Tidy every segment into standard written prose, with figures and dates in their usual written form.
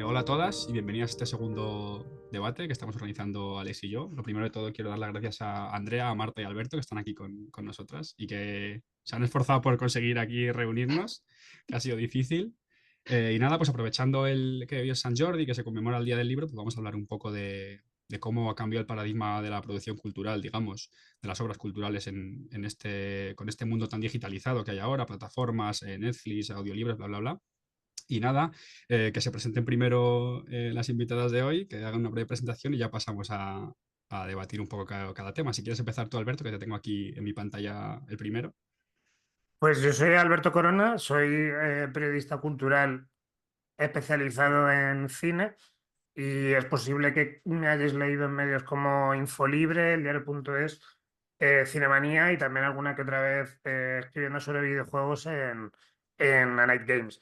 Hola a todas y bienvenidas a este segundo debate que estamos organizando Alex y yo. Lo primero de todo quiero dar las gracias a Andrea, a Marta y a Alberto que están aquí con nosotras y que se han esforzado por conseguir aquí reunirnos, que ha sido difícil. Y nada, pues aprovechando que hoy es San Jordi, que se conmemora el Día del Libro, pues vamos a hablar un poco de cómo ha cambiado el paradigma de la producción cultural, digamos, de las obras culturales con este mundo tan digitalizado que hay ahora, plataformas, Netflix, audiolibros, bla, bla, bla. Y nada, que se presenten primero las invitadas de hoy, que hagan una breve presentación y ya pasamos a debatir un poco cada tema. Si quieres empezar tú, Alberto, que te tengo aquí en mi pantalla el primero. Pues yo soy Alberto Corona, soy periodista cultural especializado en cine y es posible que me hayáis leído en medios como Infolibre, El Diario.es, Cinemanía y también alguna que otra vez escribiendo sobre videojuegos en A Night Games.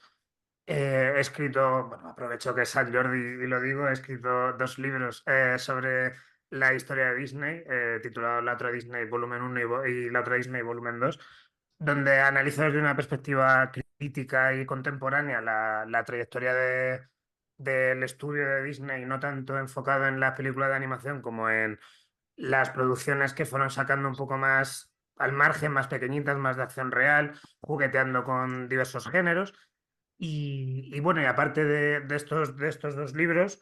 He escrito, bueno, aprovecho que es San Jordi y lo digo, he escrito dos libros sobre la historia de Disney, titulado La otra Disney Volumen 1 y La otra Disney Volumen 2, donde analizo desde una perspectiva crítica y contemporánea la trayectoria del estudio de Disney, no tanto enfocado en las películas de animación como en las producciones que fueron sacando un poco más al margen, más pequeñitas, más de acción real, jugueteando con diversos géneros. Y bueno, y aparte de estos dos libros,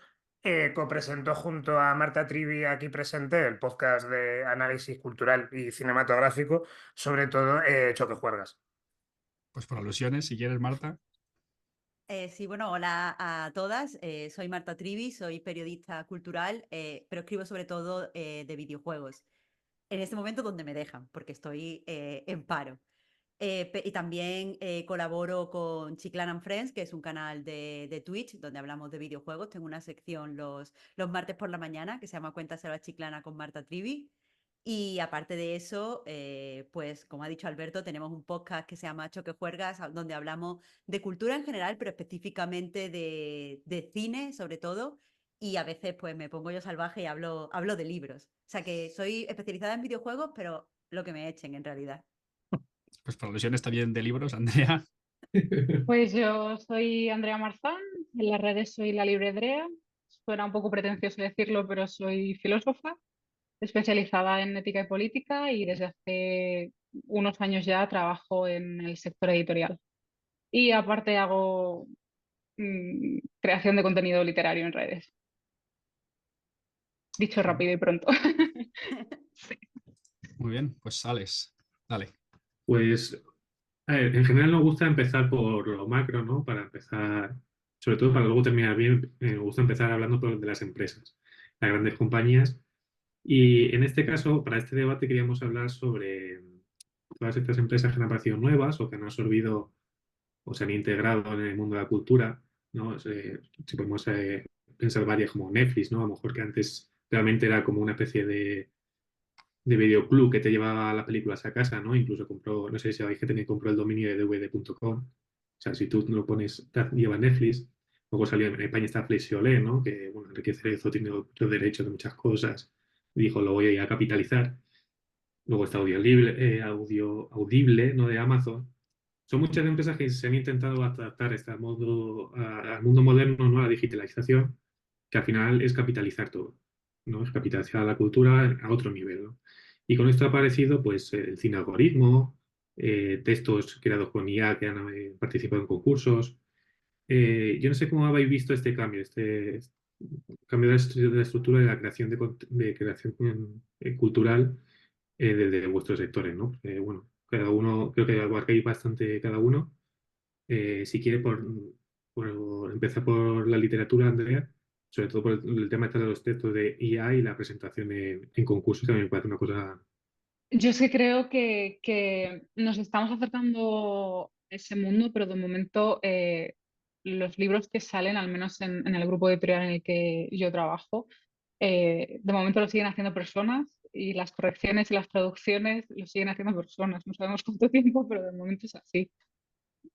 copresentó junto a Marta Trivi aquí presente el podcast de análisis cultural y cinematográfico, sobre todo Choque Juergas. Pues por alusiones, si quieres, Marta. Sí, bueno, hola a todas. Soy Marta Trivi, soy periodista cultural, pero escribo sobre todo de videojuegos. En este momento donde me dejan, porque estoy en paro. Y también colaboro con Chiclan and Friends, que es un canal de Twitch donde hablamos de videojuegos. Tengo una sección los martes por la mañana que se llama Cuéntaselo a Chiclana con Marta Trivi. Y aparte de eso, pues como ha dicho Alberto, tenemos un podcast que se llama Choque Juergas, donde hablamos de cultura en general, pero específicamente de cine sobre todo. Y a veces pues me pongo yo salvaje y hablo de libros. O sea que soy especializada en videojuegos, pero lo que me echen en realidad. Pues por alusiones también de libros, Andrea. Pues yo soy Andrea Marzán, en las redes soy la Libre Andrea. Suena un poco pretencioso decirlo, pero soy filósofa, especializada en ética y política y desde hace unos años ya trabajo en el sector editorial. Y aparte hago creación de contenido literario en redes, dicho rápido y pronto. Sí. Muy bien, pues Alex, dale. Pues, a ver, en general nos gusta empezar por lo macro, ¿no? Para empezar, sobre todo para luego terminar bien, me gusta empezar hablando de las empresas, las grandes compañías. Y en este caso, para este debate queríamos hablar sobre todas estas empresas que han aparecido nuevas o que han absorbido o se han integrado en el mundo de la cultura, ¿no? Si podemos pensar varias como Netflix, ¿no? A lo mejor que antes realmente era como una especie de videoclub que te llevaba las películas a casa, ¿no? Incluso compró, no sé si sabéis que tenía, compró el dominio de dvd.com. O sea, si tú lo pones, lleva Netflix. Luego salió en España está Flexiolé, ¿no? Que, bueno, Enrique Cerezo tiene otros derechos de muchas cosas. Y dijo, lo voy a capitalizar. Luego está Audible, ¿no? De Amazon. Son muchas empresas que se han intentado adaptar al mundo moderno, ¿no? A la digitalización, que al final es capitalizar todo, ¿no? Es capitalizar la cultura a otro nivel, ¿no? Y con esto ha aparecido, pues, el cine algoritmo, textos creados con IA que han participado en concursos. Yo no sé cómo habéis visto este cambio, este cambio de la estructura de la creación de creación cultural desde vuestros sectores, ¿no? Porque, bueno, cada uno, creo que abarcáis bastante cada uno. Si quiere, por empezar por la literatura, Andrea, sobre todo por el tema este de los textos de IA y la presentación en concursos, que a mí me parece una cosa. Yo es que creo que nos estamos acercando a ese mundo, pero de momento los libros que salen, al menos en el grupo editorial en el que yo trabajo, de momento lo siguen haciendo personas y las correcciones y las traducciones lo siguen haciendo personas. No sabemos cuánto tiempo, pero de momento es así.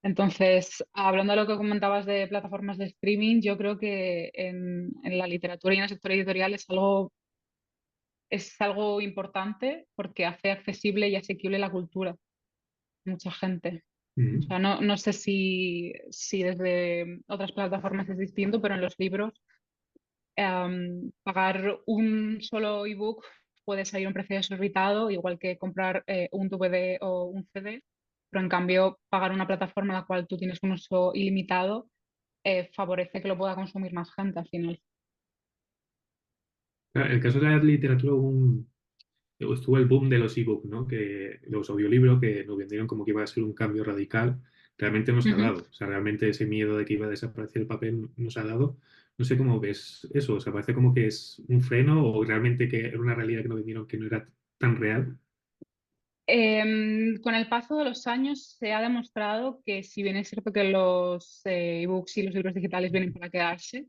Entonces, hablando de lo que comentabas de plataformas de streaming, yo creo que en la literatura y en el sector editorial es algo importante porque hace accesible y asequible la cultura a mucha gente. Mm. O sea, no sé si desde otras plataformas es distinto, pero en los libros pagar un solo ebook puede salir un precio desorbitado, igual que comprar un DVD o un CD, pero en cambio pagar una plataforma en la cual tú tienes un uso ilimitado favorece que lo pueda consumir más gente al final. Claro, en el caso de la literatura estuvo el boom de los ebooks, ¿no? Que los audiolibros que nos vendieron como que iba a ser un cambio radical, realmente no se ha Ujú. dado. O sea, realmente ese miedo de que iba a desaparecer el papel no se ha dado. No sé cómo ves eso. O sea, parece como que es un freno o realmente que era una realidad que nos vendieron que no era tan real. Con el paso de los años se ha demostrado que si bien es cierto que los ebooks y los libros digitales vienen para quedarse,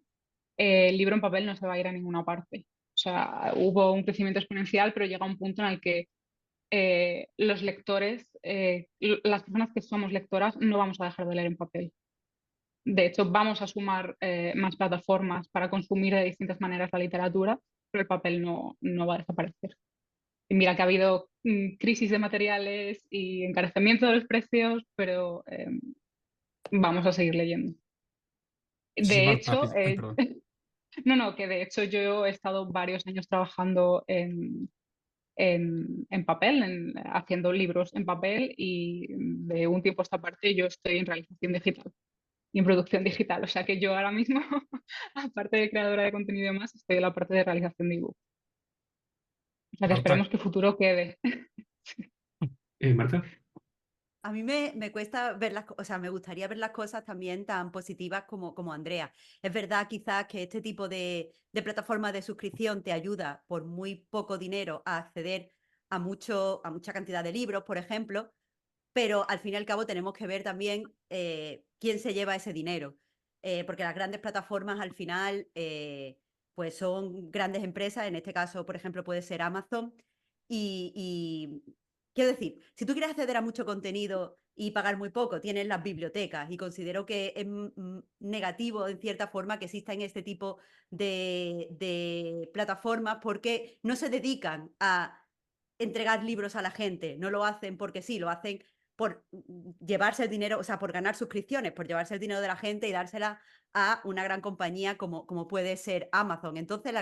el libro en papel no se va a ir a ninguna parte. O sea, hubo un crecimiento exponencial, pero llega un punto en el que los lectores, las personas que somos lectoras, no vamos a dejar de leer en papel. De hecho, vamos a sumar más plataformas para consumir de distintas maneras la literatura, pero el papel no va a desaparecer. Y mira que ha habido crisis de materiales y encarecimiento de los precios, pero vamos a seguir leyendo. Sí, De Marta. hecho, Ay, perdón. no, que de hecho yo he estado varios años trabajando en papel, haciendo libros en papel y de un tiempo a esta parte yo estoy en realización digital y en producción digital. O sea que yo ahora mismo, aparte de creadora de contenido y más, estoy en la parte de realización de ebook. O sea que Marta, esperemos que futuro quede. Marta. A mí me cuesta ver o sea, me gustaría ver las cosas también tan positivas como Andrea. Es verdad quizás que este tipo de plataformas de suscripción te ayuda por muy poco dinero a acceder a mucha cantidad de libros, por ejemplo, pero al fin y al cabo tenemos que ver también quién se lleva ese dinero, porque las grandes plataformas al final pues son grandes empresas, en este caso, por ejemplo, puede ser Amazon, y quiero decir, si tú quieres acceder a mucho contenido y pagar muy poco, tienes las bibliotecas, y considero que es negativo en cierta forma que existan este tipo de plataformas porque no se dedican a entregar libros a la gente, no lo hacen porque sí, lo hacen por llevarse el dinero, o sea, por ganar suscripciones, por llevarse el dinero de la gente y dársela a una gran compañía como puede ser Amazon. Entonces,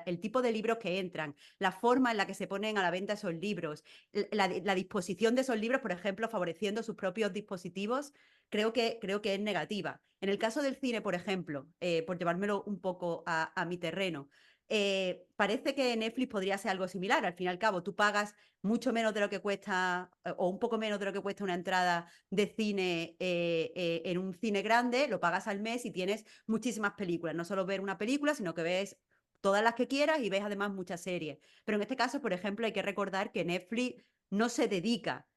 el tipo de libros que entran, la forma en la que se ponen a la venta esos libros, la disposición de esos libros, por ejemplo, favoreciendo sus propios dispositivos, creo que es negativa. En el caso del cine, por ejemplo, por llevármelo un poco a mi terreno, parece que Netflix podría ser algo similar. Al fin y al cabo, tú pagas mucho menos de lo que cuesta, o un poco menos de lo que cuesta una entrada de cine en un cine grande, lo pagas al mes y tienes muchísimas películas. No solo ver una película, sino que ves todas las que quieras y ves además muchas series. Pero en este caso, por ejemplo, hay que recordar que Netflix no se dedica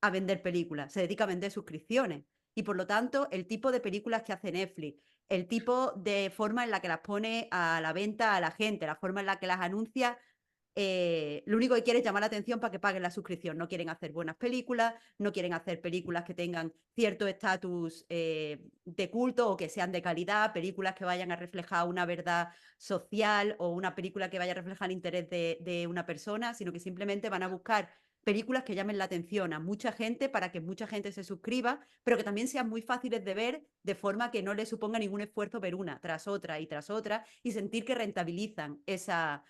a vender películas, se dedica a vender suscripciones. Y por lo tanto, el tipo de películas que hace Netflix, el tipo de forma en la que las pone a la venta a la gente, la forma en la que las anuncia, lo único que quiere es llamar la atención para que paguen la suscripción. No quieren hacer buenas películas, no quieren hacer películas que tengan cierto estatus de culto o que sean de calidad, películas que vayan a reflejar una verdad social o una película que vaya a reflejar el interés de una persona, sino que simplemente van a buscar películas que llamen la atención a mucha gente para que mucha gente se suscriba, pero que también sean muy fáciles de ver de forma que no les suponga ningún esfuerzo ver una tras otra y sentir que rentabilizan esa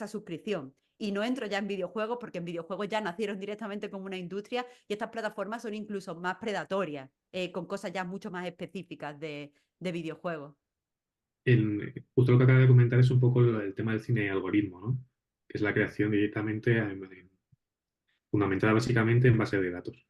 suscripción. Y no entro ya en videojuegos porque en videojuegos ya nacieron directamente como una industria y estas plataformas son incluso más predatorias, con cosas ya mucho más específicas de videojuegos. Justo lo que acaba de comentar es un poco el tema del cine algoritmo, ¿no? Que es la creación directamente, fundamentada básicamente en base de datos.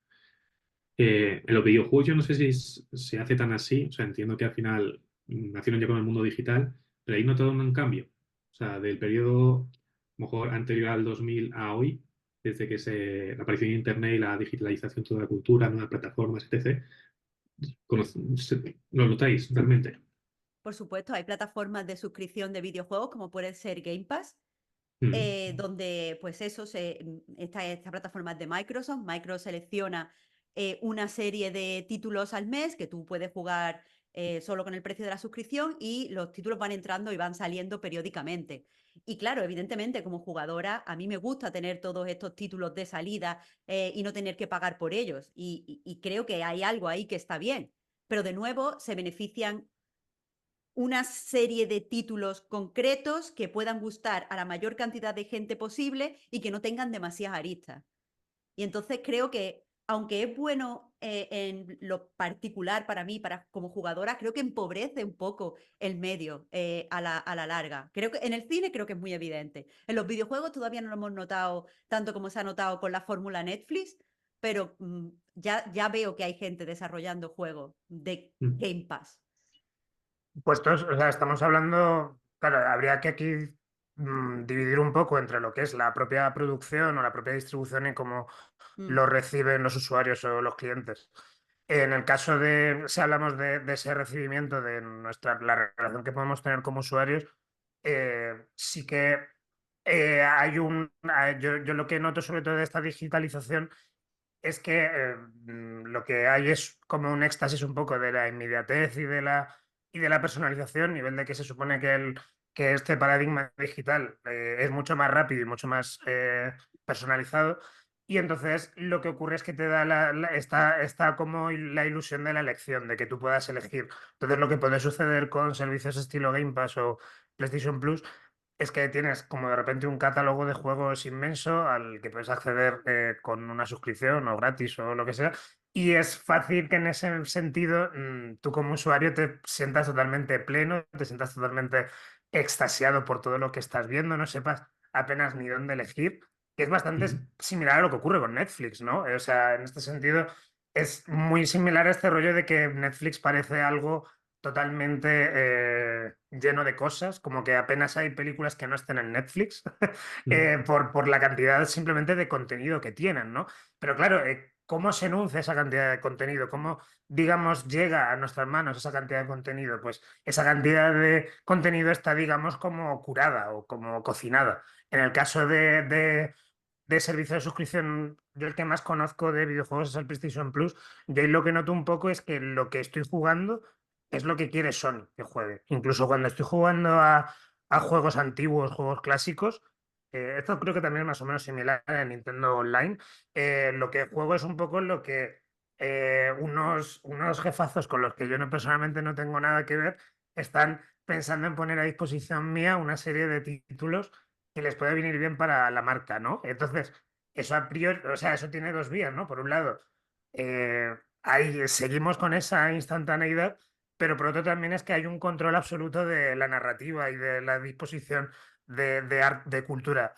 En los videojuegos yo no sé si se hace tan así, o sea, entiendo que al final nacieron ya con el mundo digital, pero ahí notado un cambio. O sea, del periodo, a lo mejor anterior al 2000 a hoy, desde que la aparición de Internet y la digitalización de toda la cultura, nuevas plataformas, etc. ¿Lo notáis realmente? Por supuesto, hay plataformas de suscripción de videojuegos como puede ser Game Pass, Mm. donde pues eso, esta plataforma es de Microsoft. Microsoft selecciona una serie de títulos al mes que tú puedes jugar solo con el precio de la suscripción y los títulos van entrando y van saliendo periódicamente. Y claro, evidentemente como jugadora a mí me gusta tener todos estos títulos de salida y no tener que pagar por ellos. Y creo que hay algo ahí que está bien. Pero de nuevo se benefician una serie de títulos concretos que puedan gustar a la mayor cantidad de gente posible y que no tengan demasiadas aristas. Y entonces creo que, aunque es bueno en lo particular para mí, como jugadora, creo que empobrece un poco el medio a la larga. Creo que en el cine creo que es muy evidente. En los videojuegos todavía no lo hemos notado tanto como se ha notado con la fórmula Netflix, pero ya veo que hay gente desarrollando juegos de Game Pass. Pues todos, o sea, estamos hablando, claro, habría que aquí dividir un poco entre lo que es la propia producción o la propia distribución y cómo lo reciben los usuarios o los clientes. En el caso de, si hablamos de ese recibimiento, de la relación que podemos tener como usuarios, sí que yo lo que noto sobre todo de esta digitalización es que lo que hay es como un éxtasis un poco de la inmediatez y de la personalización, nivel de que se supone que este paradigma digital es mucho más rápido y mucho más personalizado. Y entonces lo que ocurre es que te da está como la ilusión de la elección, de que tú puedas elegir. Entonces lo que puede suceder con servicios estilo Game Pass o PlayStation Plus es que tienes como de repente un catálogo de juegos inmenso al que puedes acceder con una suscripción o gratis o lo que sea. Y es fácil que en ese sentido tú como usuario te sientas totalmente pleno, te sientas totalmente extasiado por todo lo que estás viendo, no sepas apenas ni dónde elegir, que es bastante similar a lo que ocurre con Netflix, ¿no? O sea, en este sentido es muy similar a este rollo de que Netflix parece algo totalmente lleno de cosas, como que apenas hay películas que no estén en Netflix por la cantidad simplemente de contenido que tienen, ¿no? Pero claro, ¿cómo se enuncia esa cantidad de contenido? ¿Cómo, digamos, llega a nuestras manos esa cantidad de contenido? Pues esa cantidad de contenido está, digamos, como curada o como cocinada. En el caso de servicio de suscripción, yo el que más conozco de videojuegos es el PlayStation Plus. Yo ahí lo que noto un poco es que lo que estoy jugando es lo que quiere Sony que juegue. Incluso cuando estoy jugando a juegos antiguos, juegos clásicos, esto creo que también es más o menos similar en Nintendo Online, lo que juego es un poco lo que unos jefazos con los que yo no, personalmente no tengo nada que ver, están pensando en poner a disposición mía una serie de títulos que les puede venir bien para la marca, ¿no? Entonces, eso a priori, o sea, eso tiene dos vías, ¿no? Por un lado, ahí seguimos con esa instantaneidad, pero por otro también es que hay un control absoluto de la narrativa y de la disposición de cultura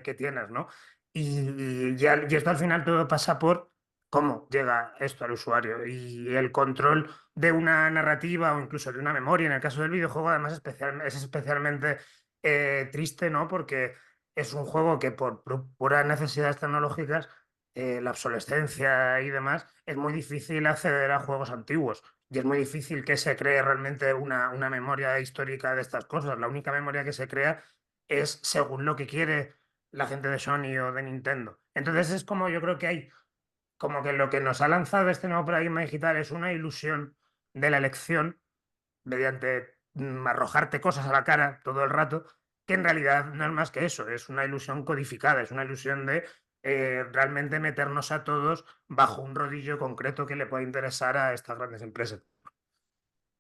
que tienes, ¿no? Y esto al final todo pasa por cómo llega esto al usuario y el control de una narrativa o incluso de una memoria. En el caso del videojuego, además, es especialmente triste, ¿no? Porque es un juego que por puras necesidades tecnológicas, la obsolescencia y demás, es muy difícil acceder a juegos antiguos. Y es muy difícil que se cree realmente una memoria histórica de estas cosas. La única memoria que se crea es según lo que quiere la gente de Sony o de Nintendo. Entonces es como yo creo que hay, como que lo que nos ha lanzado este nuevo paradigma digital es una ilusión de la elección mediante arrojarte cosas a la cara todo el rato, que en realidad no es más que eso, es una ilusión codificada, es una ilusión de realmente meternos a todos bajo un rodillo concreto que le pueda interesar a estas grandes empresas.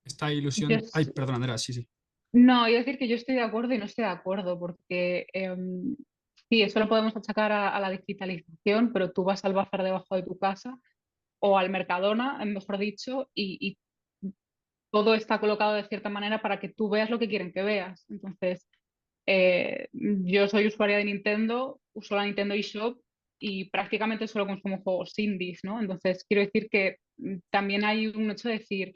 Esta ilusión. Yo Ay, perdón, Andrea, sí, sí. No, iba a decir que yo estoy de acuerdo y no estoy de acuerdo, porque sí, eso lo podemos achacar a la digitalización, pero tú vas al bazar debajo de tu casa o al Mercadona, mejor dicho, y todo está colocado de cierta manera para que tú veas lo que quieren que veas. Entonces, yo soy usuaria de Nintendo, uso la Nintendo eShop y prácticamente solo consumo juegos indies, ¿no? Entonces, quiero decir que también hay un hecho de decir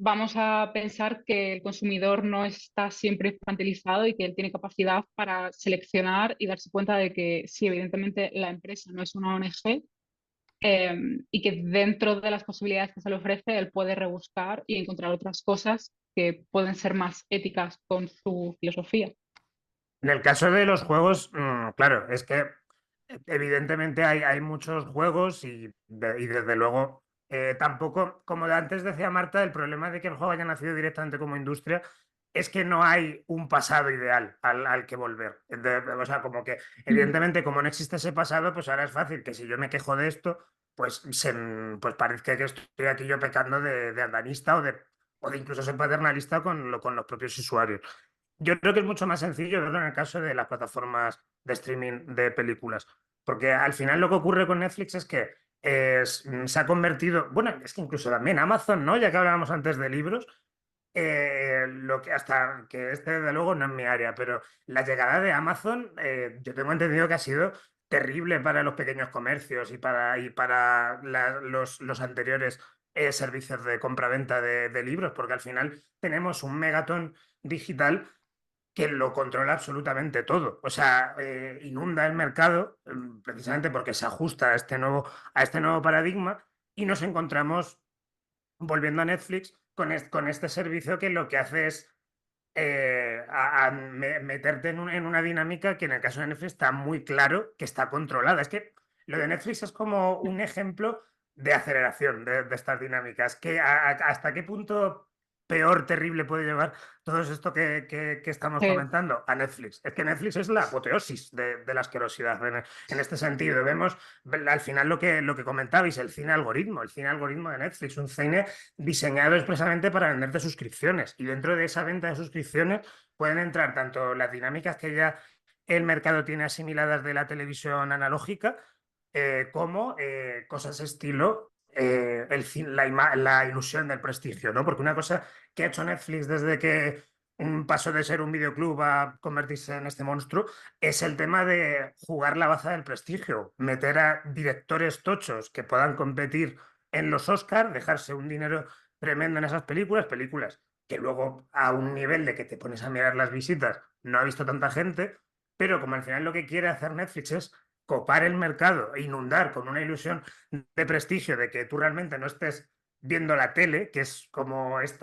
vamos a pensar que el consumidor no está siempre infantilizado y que él tiene capacidad para seleccionar y darse cuenta de que sí, evidentemente la empresa no es una ONG y que dentro de las posibilidades que se le ofrece él puede rebuscar y encontrar otras cosas que pueden ser más éticas con su filosofía. En el caso de los juegos, claro, es que evidentemente hay muchos juegos y desde luego Tampoco, como antes decía Marta, el problema de que el juego haya nacido directamente como industria es que no hay un pasado ideal al que volver. O sea, como que evidentemente como no existe ese pasado, pues ahora es fácil que si yo me quejo de esto, pues, pues parezca que estoy aquí yo pecando de andanista o de incluso ser paternalista con los propios usuarios. Yo creo que es mucho más sencillo verlo en el caso de las plataformas de streaming de películas, porque al final lo que ocurre con Netflix es que se ha convertido, bueno, es que incluso también Amazon, ¿no? Ya que hablábamos antes de libros, lo que hasta que desde luego no es mi área, pero la llegada de Amazon, yo tengo entendido que ha sido terrible para los pequeños comercios y para los anteriores servicios de compraventa de libros, porque al final tenemos un megatón digital que lo controla absolutamente todo. O sea, inunda el mercado precisamente porque se ajusta a este nuevo paradigma y nos encontramos volviendo a Netflix con este servicio que lo que hace es meterte en una dinámica que en el caso de Netflix está muy claro que está controlada. Es que lo de Netflix es como un ejemplo de aceleración de estas dinámicas. ¿Hasta qué punto peor, terrible puede llevar todo esto que estamos comentando a Netflix? Es que Netflix es la apoteosis de la asquerosidad en este sentido. Vemos al final lo que comentabais, el cine algoritmo de Netflix, un cine diseñado expresamente para venderte suscripciones. Y dentro de esa venta de suscripciones pueden entrar tanto las dinámicas que ya el mercado tiene asimiladas de la televisión analógica, como cosas estilo la ilusión del prestigio, ¿no? Porque una cosa que ha hecho Netflix desde que pasó de ser un videoclub a convertirse en este monstruo es el tema de jugar la baza del prestigio, meter a directores tochos que puedan competir en los Oscars, dejarse un dinero tremendo en esas películas que luego a un nivel de que te pones a mirar las visitas no ha visto tanta gente, pero como al final lo que quiere hacer Netflix es copar el mercado e inundar con una ilusión de prestigio de que tú realmente no estés viendo la tele, que es como es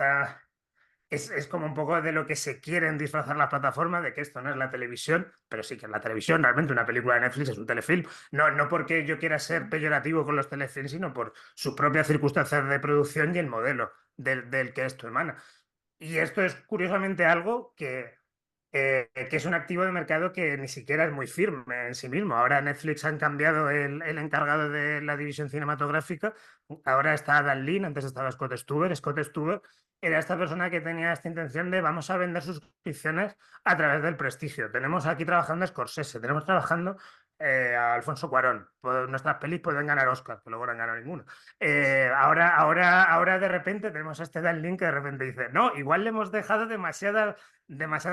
como un poco de lo que se quieren disfrazar las plataformas, de que esto no es la televisión, pero sí que es la televisión. Realmente una película de Netflix es un telefilm. No porque yo quiera ser peyorativo con los telefilms, sino por sus propias circunstancias de producción y el modelo del que esto emana. Y esto es curiosamente algo que es un activo de mercado que ni siquiera es muy firme en sí mismo. Ahora Netflix han cambiado el encargado de la división cinematográfica. Ahora está Dan Lin, antes estaba Scott Stuber. Scott Stuber era esta persona que tenía esta intención de vamos a vender suscripciones a través del prestigio. Tenemos aquí trabajando a Scorsese, tenemos trabajando a Alfonso Cuarón. Nuestras pelis pueden ganar Oscar, que luego no han ganado ninguno. Ahora de repente tenemos a este Dan Lin que de repente dice, no, igual le hemos dejado demasiada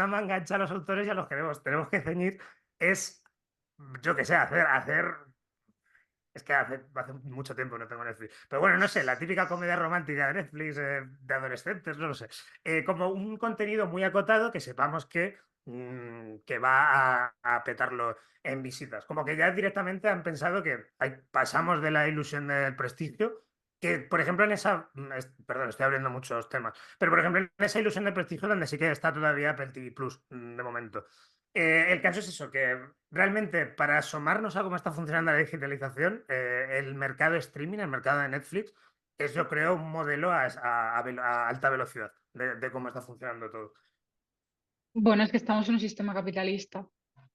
manga ancha a los autores y a los que tenemos que ceñir es, yo qué sé, hacer. Es que hace mucho tiempo no tengo Netflix. Pero bueno, no sé, la típica comedia romántica de Netflix de adolescentes, no lo sé. Como un contenido muy acotado que sepamos que va a petarlo en visitas. Como que ya directamente han pensado que pasamos de la ilusión del prestigio, que por ejemplo en esa, perdón, estoy abriendo muchos temas, pero por ejemplo en esa ilusión del prestigio donde sí que está todavía Apple TV Plus de momento. El caso es eso, que realmente para asomarnos a cómo está funcionando la digitalización, el mercado streaming, el mercado de Netflix, es yo creo un modelo a alta velocidad de cómo está funcionando todo. Bueno, es que estamos en un sistema capitalista.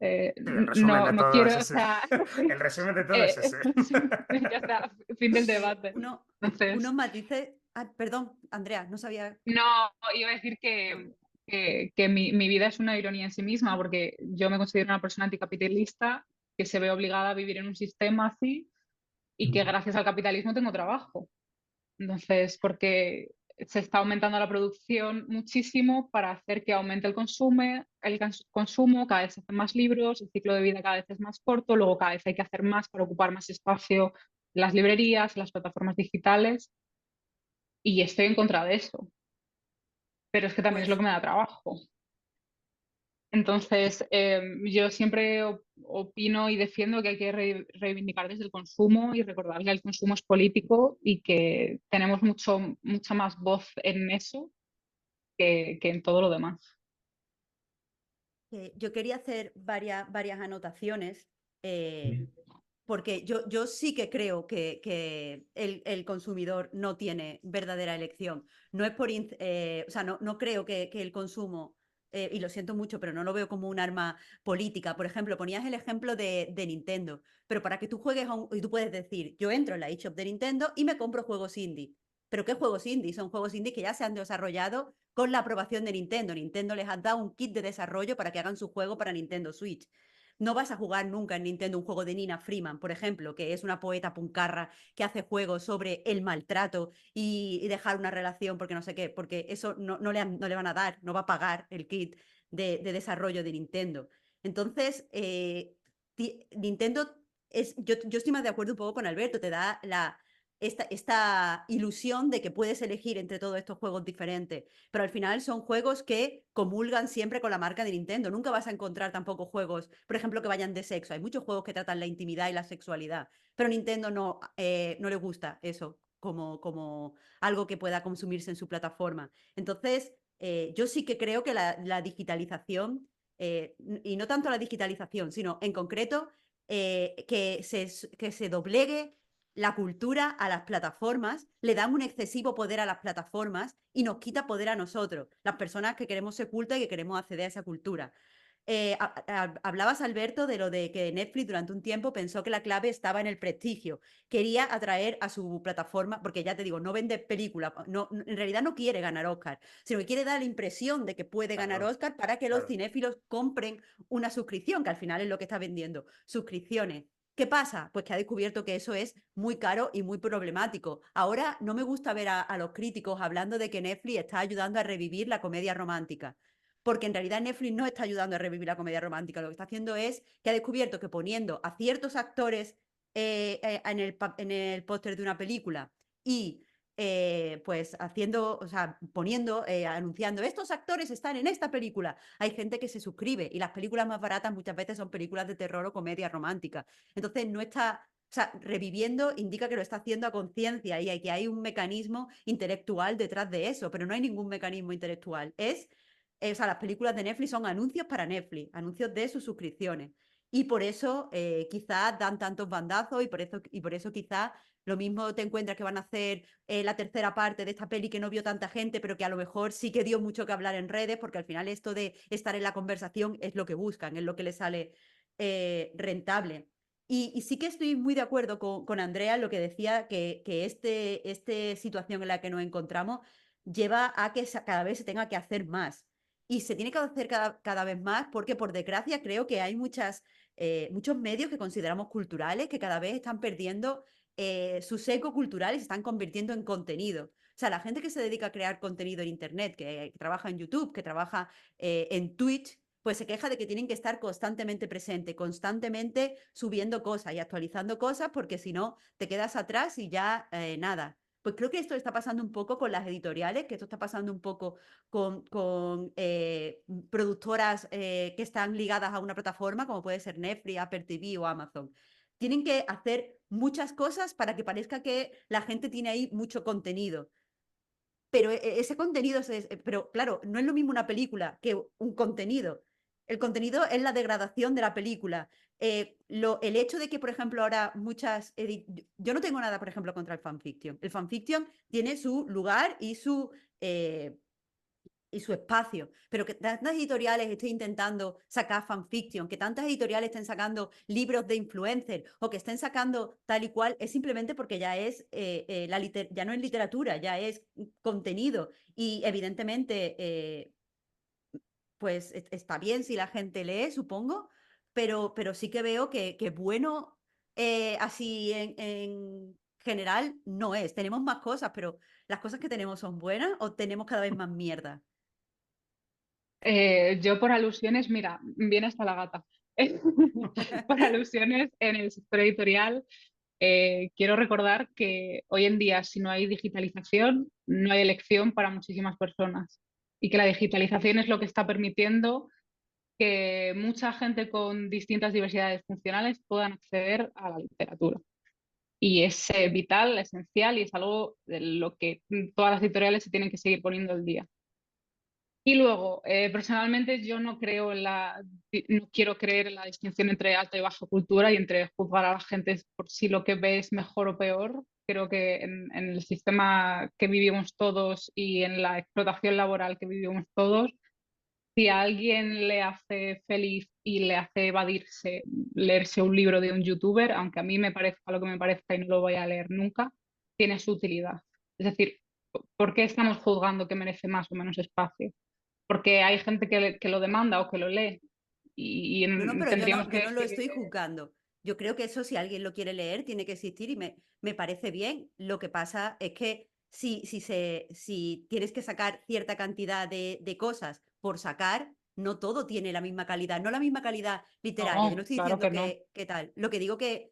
Sí, el resumen de No todo quiero, es o ese. sea, El resumen de todo es ese. ya está, fin del debate. Entonces, Unos matices. Perdón, Andrea, no sabía. no, iba a decir que mi vida es una ironía en sí misma, porque yo me considero una persona anticapitalista que se ve obligada a vivir en un sistema así y que gracias al capitalismo tengo trabajo. Entonces, porque se está aumentando la producción muchísimo para hacer que aumente el consumo, cada vez se hacen más libros, el ciclo de vida cada vez es más corto, luego cada vez hay que hacer más para ocupar más espacio en las librerías, en las plataformas digitales, y estoy en contra de eso, pero es que también es lo Pues que me da trabajo. Entonces, yo siempre opino y defiendo que hay que reivindicar desde el consumo y recordar que el consumo es político y que tenemos mucha más voz en eso que en todo lo demás. yo quería hacer varias anotaciones. porque yo sí que creo que el consumidor no tiene verdadera elección. No es por, o sea, no creo que el consumo, y lo siento mucho, pero no lo veo como un arma política. Por ejemplo, ponías el ejemplo de Nintendo, pero para que tú juegues y tú puedes decir, yo entro en la eShop de Nintendo y me compro juegos indie. ¿Pero qué juegos indie? Son juegos indie que ya se han desarrollado con la aprobación de Nintendo. Nintendo les ha dado un kit de desarrollo para que hagan su juego para Nintendo Switch. No vas a jugar nunca en Nintendo un juego de Nina Freeman, por ejemplo, que es una poeta puncarra que hace juegos sobre el maltrato y dejar una relación porque no sé qué, porque eso no le van a dar, no va a pagar el kit de desarrollo de Nintendo. Entonces, Nintendo yo estoy más de acuerdo un poco con Alberto, te da esta ilusión de que puedes elegir entre todos estos juegos diferentes, pero al final son juegos que comulgan siempre con la marca de Nintendo. Nunca vas a encontrar tampoco juegos, por ejemplo, que vayan de sexo. Hay muchos juegos que tratan la intimidad y la sexualidad, pero a Nintendo no le gusta eso como algo que pueda consumirse en su plataforma. Entonces, yo sí que creo que la digitalización, y no tanto la digitalización, sino en concreto que se doblegue la cultura a las plataformas, le dan un excesivo poder a las plataformas y nos quita poder a nosotros, las personas que queremos ser cultas y que queremos acceder a esa cultura. Hablabas, Alberto, de lo de que Netflix durante un tiempo pensó que la clave estaba en el prestigio. Quería atraer a su plataforma, porque ya te digo, no vende películas, en realidad no quiere ganar Oscar, sino que quiere dar la impresión de que puede ganar Oscar para que los cinéfilos compren una suscripción, que al final es lo que está vendiendo, suscripciones. ¿Qué pasa? Pues que ha descubierto que eso es muy caro y muy problemático. Ahora no me gusta ver a los críticos hablando de que Netflix está ayudando a revivir la comedia romántica, porque en realidad Netflix no está ayudando a revivir la comedia romántica. Lo que está haciendo es que ha descubierto que poniendo a ciertos actores en el póster de una película y pues haciendo, o sea, poniendo, anunciando, estos actores están en esta película, hay gente que se suscribe y las películas más baratas muchas veces son películas de terror o comedia romántica. Entonces no está, o sea, reviviendo indica que lo está haciendo a conciencia y que hay un mecanismo intelectual detrás de eso, pero no hay ningún mecanismo intelectual. O sea, las películas de Netflix son anuncios para Netflix, anuncios de sus suscripciones. Y por eso quizás dan tantos bandazos y por eso quizás lo mismo te encuentras que van a hacer la tercera parte de esta peli que no vio tanta gente, pero que a lo mejor sí que dio mucho que hablar en redes, porque al final esto de estar en la conversación es lo que buscan, es lo que les sale rentable. Y sí que estoy muy de acuerdo con Andrea en lo que decía, que esta situación en la que nos encontramos lleva a que cada vez se tenga que hacer más. Y se tiene que hacer cada vez más porque, por desgracia, creo que hay muchos medios que consideramos culturales que cada vez están perdiendo su seco cultural y se están convirtiendo en contenido. O sea, la gente que se dedica a crear contenido en Internet, que trabaja en YouTube, que trabaja en Twitch, pues se queja de que tienen que estar constantemente presente, constantemente subiendo cosas y actualizando cosas, porque si no, te quedas atrás y ya nada. Pues creo que esto está pasando un poco con las editoriales, que esto está pasando un poco con productoras que están ligadas a una plataforma, como puede ser Netflix, Apple TV o Amazon. Tienen que hacer muchas cosas para que parezca que la gente tiene ahí mucho contenido. Pero ese contenido, pero claro, no es lo mismo una película que un contenido. El contenido es la degradación de la película. El hecho de que, por ejemplo, ahora yo no tengo nada, por ejemplo, contra el fanfiction. El fanfiction tiene su lugar y su espacio, pero que tantas editoriales estén intentando sacar fanfiction, que tantas editoriales estén sacando libros de influencer o que estén sacando tal y cual, es simplemente porque ya es ya no es literatura, ya es contenido y evidentemente pues está bien si la gente lee, supongo, pero sí que veo que bueno así en general no es. Tenemos más cosas, pero las cosas que tenemos son buenas o tenemos cada vez más mierda. Yo por alusiones, mira, viene hasta la gata. Por alusiones en el sector editorial, quiero recordar que hoy en día, si no hay digitalización, no hay elección para muchísimas personas. Y que la digitalización es lo que está permitiendo que mucha gente con distintas diversidades funcionales puedan acceder a la literatura. Y es vital, esencial y es algo de lo que todas las editoriales se tienen que seguir poniendo al día. Y luego, personalmente yo no creo no quiero creer en la distinción entre alta y baja cultura y entre juzgar a la gente por si lo que ve es mejor o peor. Creo que en el sistema que vivimos todos y en la explotación laboral que vivimos todos, si a alguien le hace feliz y le hace evadirse leerse un libro de un youtuber, aunque a mí me parezca lo que me parezca y no lo voy a leer nunca, tiene su utilidad. Es decir, ¿por qué estamos juzgando que merece más o menos espacio? Porque hay gente que lo demanda o que lo lee No, no, pero tendríamos que yo no lo decir, estoy juzgando. Yo creo que eso, si alguien lo quiere leer, tiene que existir y me parece bien. Lo que pasa es que si tienes que sacar cierta cantidad de cosas por sacar, no todo tiene la misma calidad, no la misma calidad literaria. Yo no no, estoy claro diciendo que no. que tal. Lo que digo que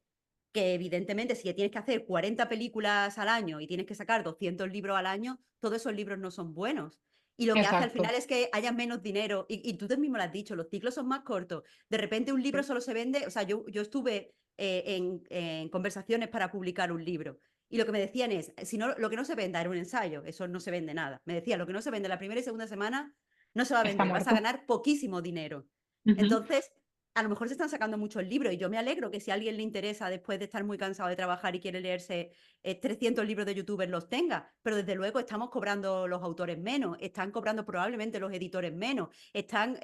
evidentemente si tienes que hacer 40 películas al año y tienes que sacar 200 libros al año, todos esos libros no son buenos. Y lo que hace al final Exacto. es que haya menos dinero. Y tú mismo lo has dicho, los ciclos son más cortos. De repente un libro solo se vende, o sea, yo estuve en conversaciones para publicar un libro. Y lo que me decían es, si no, lo que no se venda era un ensayo, eso no se vende nada. Me decían, lo que no se vende la primera y segunda semana no se va a Está vender, vas a muerto. ganar poquísimo dinero. Ujú. Entonces, a lo mejor se están sacando muchos libros y yo me alegro que si a alguien le interesa después de estar muy cansado de trabajar y quiere leerse 300 libros de youtubers los tenga, pero desde luego estamos cobrando los autores menos, están cobrando probablemente los editores menos, están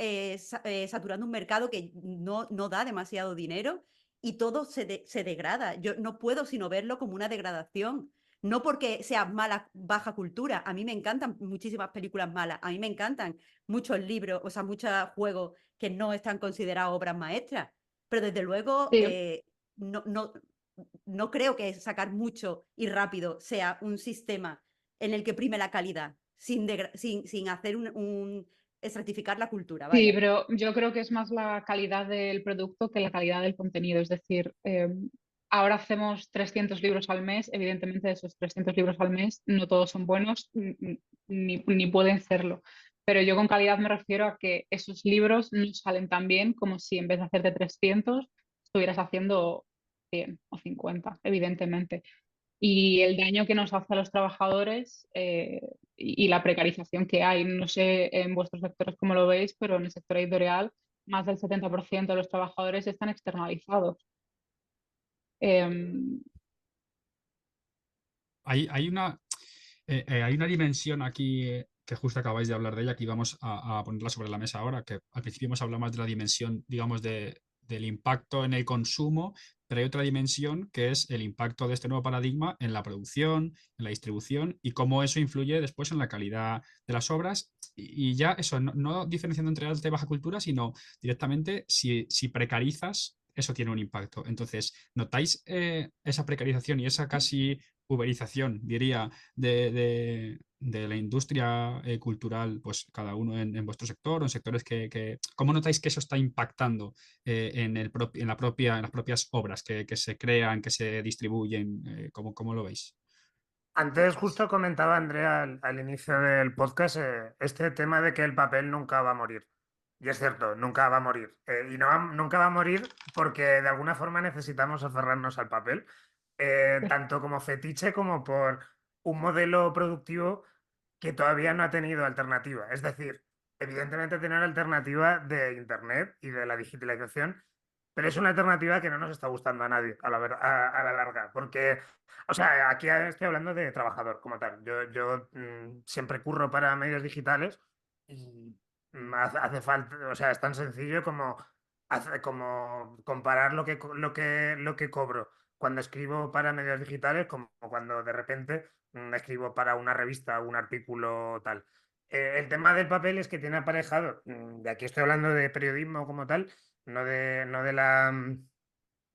saturando un mercado que no da demasiado dinero y todo se degrada. Yo no puedo sino verlo como una degradación. No porque sea mala, baja cultura. A mí me encantan muchísimas películas malas. A mí me encantan muchos libros, o sea, muchos juegos que no están considerados obras maestras. Pero desde luego, Sí, no, no, no creo que sacar mucho y rápido sea un sistema en el que prime la calidad, sin hacer estratificar la cultura, sí, vaya. pero yo creo que es más la calidad del producto que la calidad del contenido. Es decir, ahora hacemos 300 libros al mes. Evidentemente, de esos 300 libros al mes, no todos son buenos ni pueden serlo. Pero yo con calidad me refiero a que esos libros no salen tan bien como si en vez de hacerte 300 estuvieras haciendo 100 o 50, evidentemente. Y el daño que nos hace a los trabajadores y la precarización que hay. No sé en vuestros sectores cómo lo veis, pero en el sector editorial más del 70% de los trabajadores están externalizados. Em, Hay hay una dimensión aquí que justo acabáis de hablar de ella, que íbamos a ponerla sobre la mesa ahora, que al principio hemos hablado más de la dimensión, digamos, del impacto en el consumo, pero hay otra dimensión que es el impacto de este nuevo paradigma en la producción, en la distribución y cómo eso influye después en la calidad de las obras. Y ya eso, no diferenciando entre alta y baja cultura, sino directamente si precarizas, eso tiene un impacto. Entonces, ¿notáis esa precarización y esa casi uberización, diría, de la industria cultural, pues cada uno en vuestro sector o en sectores ¿cómo notáis que eso está impactando en en las propias obras que se crean, que se distribuyen? ¿Cómo lo veis? Antes justo comentaba Andrea al inicio del podcast este tema de que el papel nunca va a morir. Y es cierto, nunca va a morir. Y nunca va a morir porque de alguna forma necesitamos aferrarnos al papel, tanto como fetiche como por un modelo productivo que todavía no ha tenido alternativa. Es decir, evidentemente tiene una alternativa de Internet y de la digitalización, pero es una alternativa que no nos está gustando a nadie a la larga, porque, o sea, aquí estoy hablando de trabajador como tal. Yo siempre curro para medios digitales y hace falta, o sea, es tan sencillo como comparar lo que cobro cuando escribo para medios digitales como cuando de repente escribo para una revista, un artículo tal. El tema del papel es que tiene aparejado, de aquí estoy hablando de periodismo como tal, no de la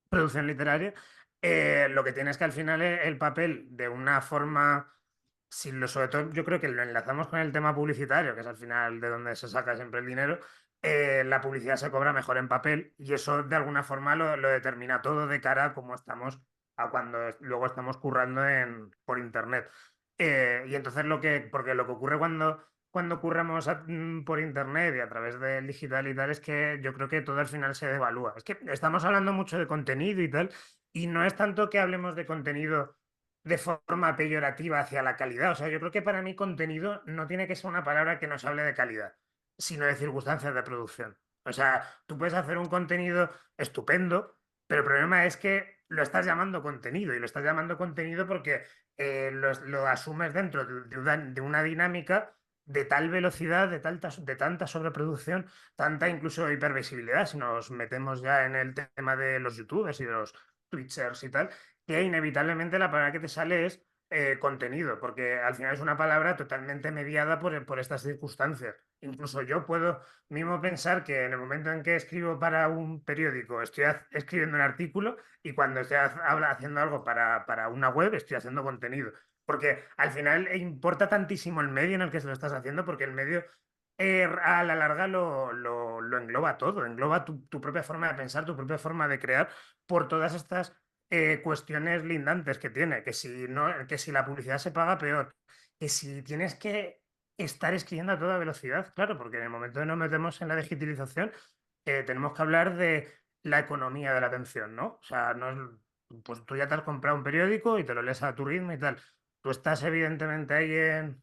producción literaria, lo que tiene es que al final el papel de una forma, sobre todo yo creo que lo enlazamos con el tema publicitario, que es al final de donde se saca siempre el dinero, la publicidad se cobra mejor en papel y eso de alguna forma lo determina todo de cara a cómo estamos a cuando luego estamos currando por internet. Y entonces porque lo que ocurre cuando curramos por internet y a través del digital y tal, es que yo creo que todo al final se devalúa. Es que estamos hablando mucho de contenido y tal, y no es tanto que hablemos de contenido de forma peyorativa hacia la calidad. O sea, yo creo que para mí contenido no tiene que ser una palabra que nos hable de calidad, sino de circunstancias de producción. O sea, tú puedes hacer un contenido estupendo, pero el problema es que lo estás llamando contenido y lo estás llamando contenido porque lo asumes dentro de una dinámica de tal velocidad, de tanta sobreproducción, tanta incluso hipervisibilidad, si nos metemos ya en el tema de los youtubers y de los twitchers y tal, que inevitablemente la palabra que te sale es contenido, porque al final es una palabra totalmente mediada por estas circunstancias. Incluso yo puedo mismo pensar que en el momento en que escribo para un periódico estoy escribiendo un artículo y cuando estoy haciendo algo para una web estoy haciendo contenido. Porque al final importa tantísimo el medio en el que se lo estás haciendo, porque el medio a la larga lo engloba todo, engloba tu propia forma de pensar, tu propia forma de crear, por todas estas cuestiones lindantes que tiene, que si, no, que si la publicidad se paga peor, que si tienes que estar escribiendo a toda velocidad, claro, porque en el momento que nos metemos en la digitalización, tenemos que hablar de la economía de la atención, ¿no? O sea, no pues tú ya te has comprado un periódico y te lo lees a tu ritmo y tal. Tú estás evidentemente ahí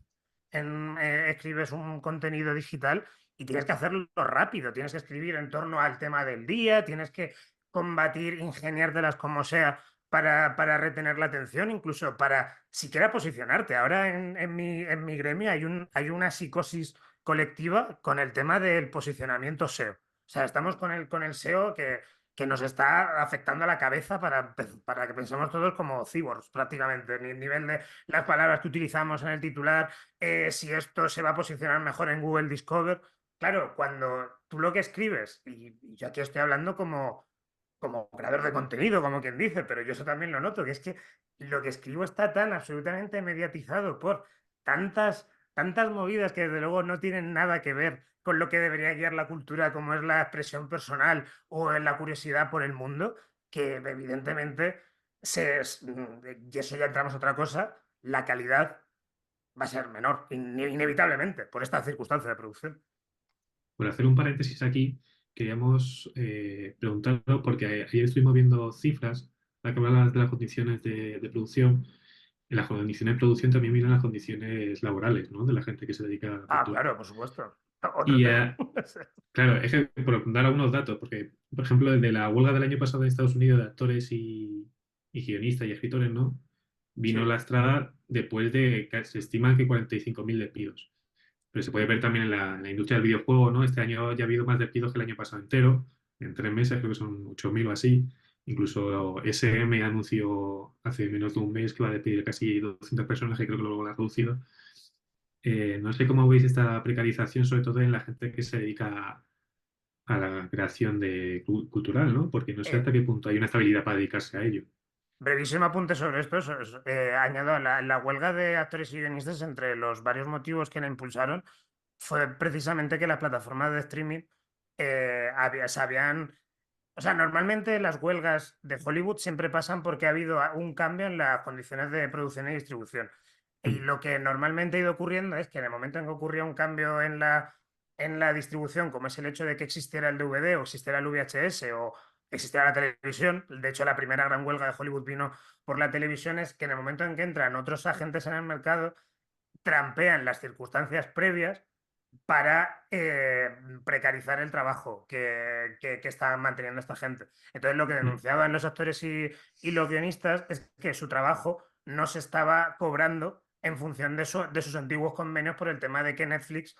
escribes un contenido digital y tienes que hacerlo rápido, tienes que escribir en torno al tema del día, tienes que combatir, ingeniártelas como sea para retener la atención, incluso para siquiera posicionarte. Ahora en mi gremio hay una psicosis colectiva con el tema del posicionamiento SEO. O sea, estamos con el SEO que nos está afectando a la cabeza para que pensemos todos como cyborgs prácticamente, ni el nivel de las palabras que utilizamos en el titular, si esto se va a posicionar mejor en Google Discover. Claro, cuando tú lo que escribes, y yo aquí estoy hablando como creador de contenido, como quien dice, pero yo eso también lo noto, que es que lo que escribo está tan absolutamente mediatizado por tantas movidas que desde luego no tienen nada que ver con lo que debería guiar la cultura, como es la expresión personal o la curiosidad por el mundo, que evidentemente, y eso ya entramos a otra cosa, la calidad va a ser menor, inevitablemente, por esta circunstancia de producción. Por hacer un paréntesis aquí, queríamos preguntarlo, porque ayer estuvimos viendo cifras, para que hablabas de las condiciones de producción. En las condiciones de producción también vienen las condiciones laborales, ¿no? De la gente que se dedica a la Ah, cultura. claro, por supuesto. Otro Y tema. claro, es que por dar algunos datos, porque, por ejemplo, desde la huelga del año pasado en Estados Unidos de actores y guionistas y escritores, ¿no? Vino Sí. lastrada después de que se estiman que 45.000 despidos. Pero se puede ver también en la industria del videojuego, ¿no? Este año ya ha habido más despidos que el año pasado entero. En 3 meses creo que son 8.000 o así. Incluso SM anunció hace menos de un mes que va a despedir casi 200 personas, que creo que luego lo ha reducido. No sé cómo veis esta precarización, sobre todo en la gente que se dedica a la creación cultural, ¿no? Porque no sé Eh, hasta qué punto hay una estabilidad para dedicarse a ello. Brevísimo apunte sobre esto. Añado la huelga de actores y guionistas, entre los varios motivos que la impulsaron, fue precisamente que las plataformas de streaming se habían. O sea, normalmente las huelgas de Hollywood siempre pasan porque ha habido un cambio en las condiciones de producción y distribución. Y Mm. lo que normalmente ha ido ocurriendo es que en el momento en que ocurría un cambio en la distribución, como es el hecho de que existiera el DVD o existiera el VHS o existiera la televisión, de hecho la primera gran huelga de Hollywood vino por la televisión, es que en el momento en que entran otros agentes en el mercado, trampean las circunstancias previas para precarizar el trabajo que está manteniendo esta gente. Entonces, lo que Mm. denunciaban los actores y los guionistas es que su trabajo no se estaba cobrando en función de sus antiguos convenios, por el tema de que Netflix,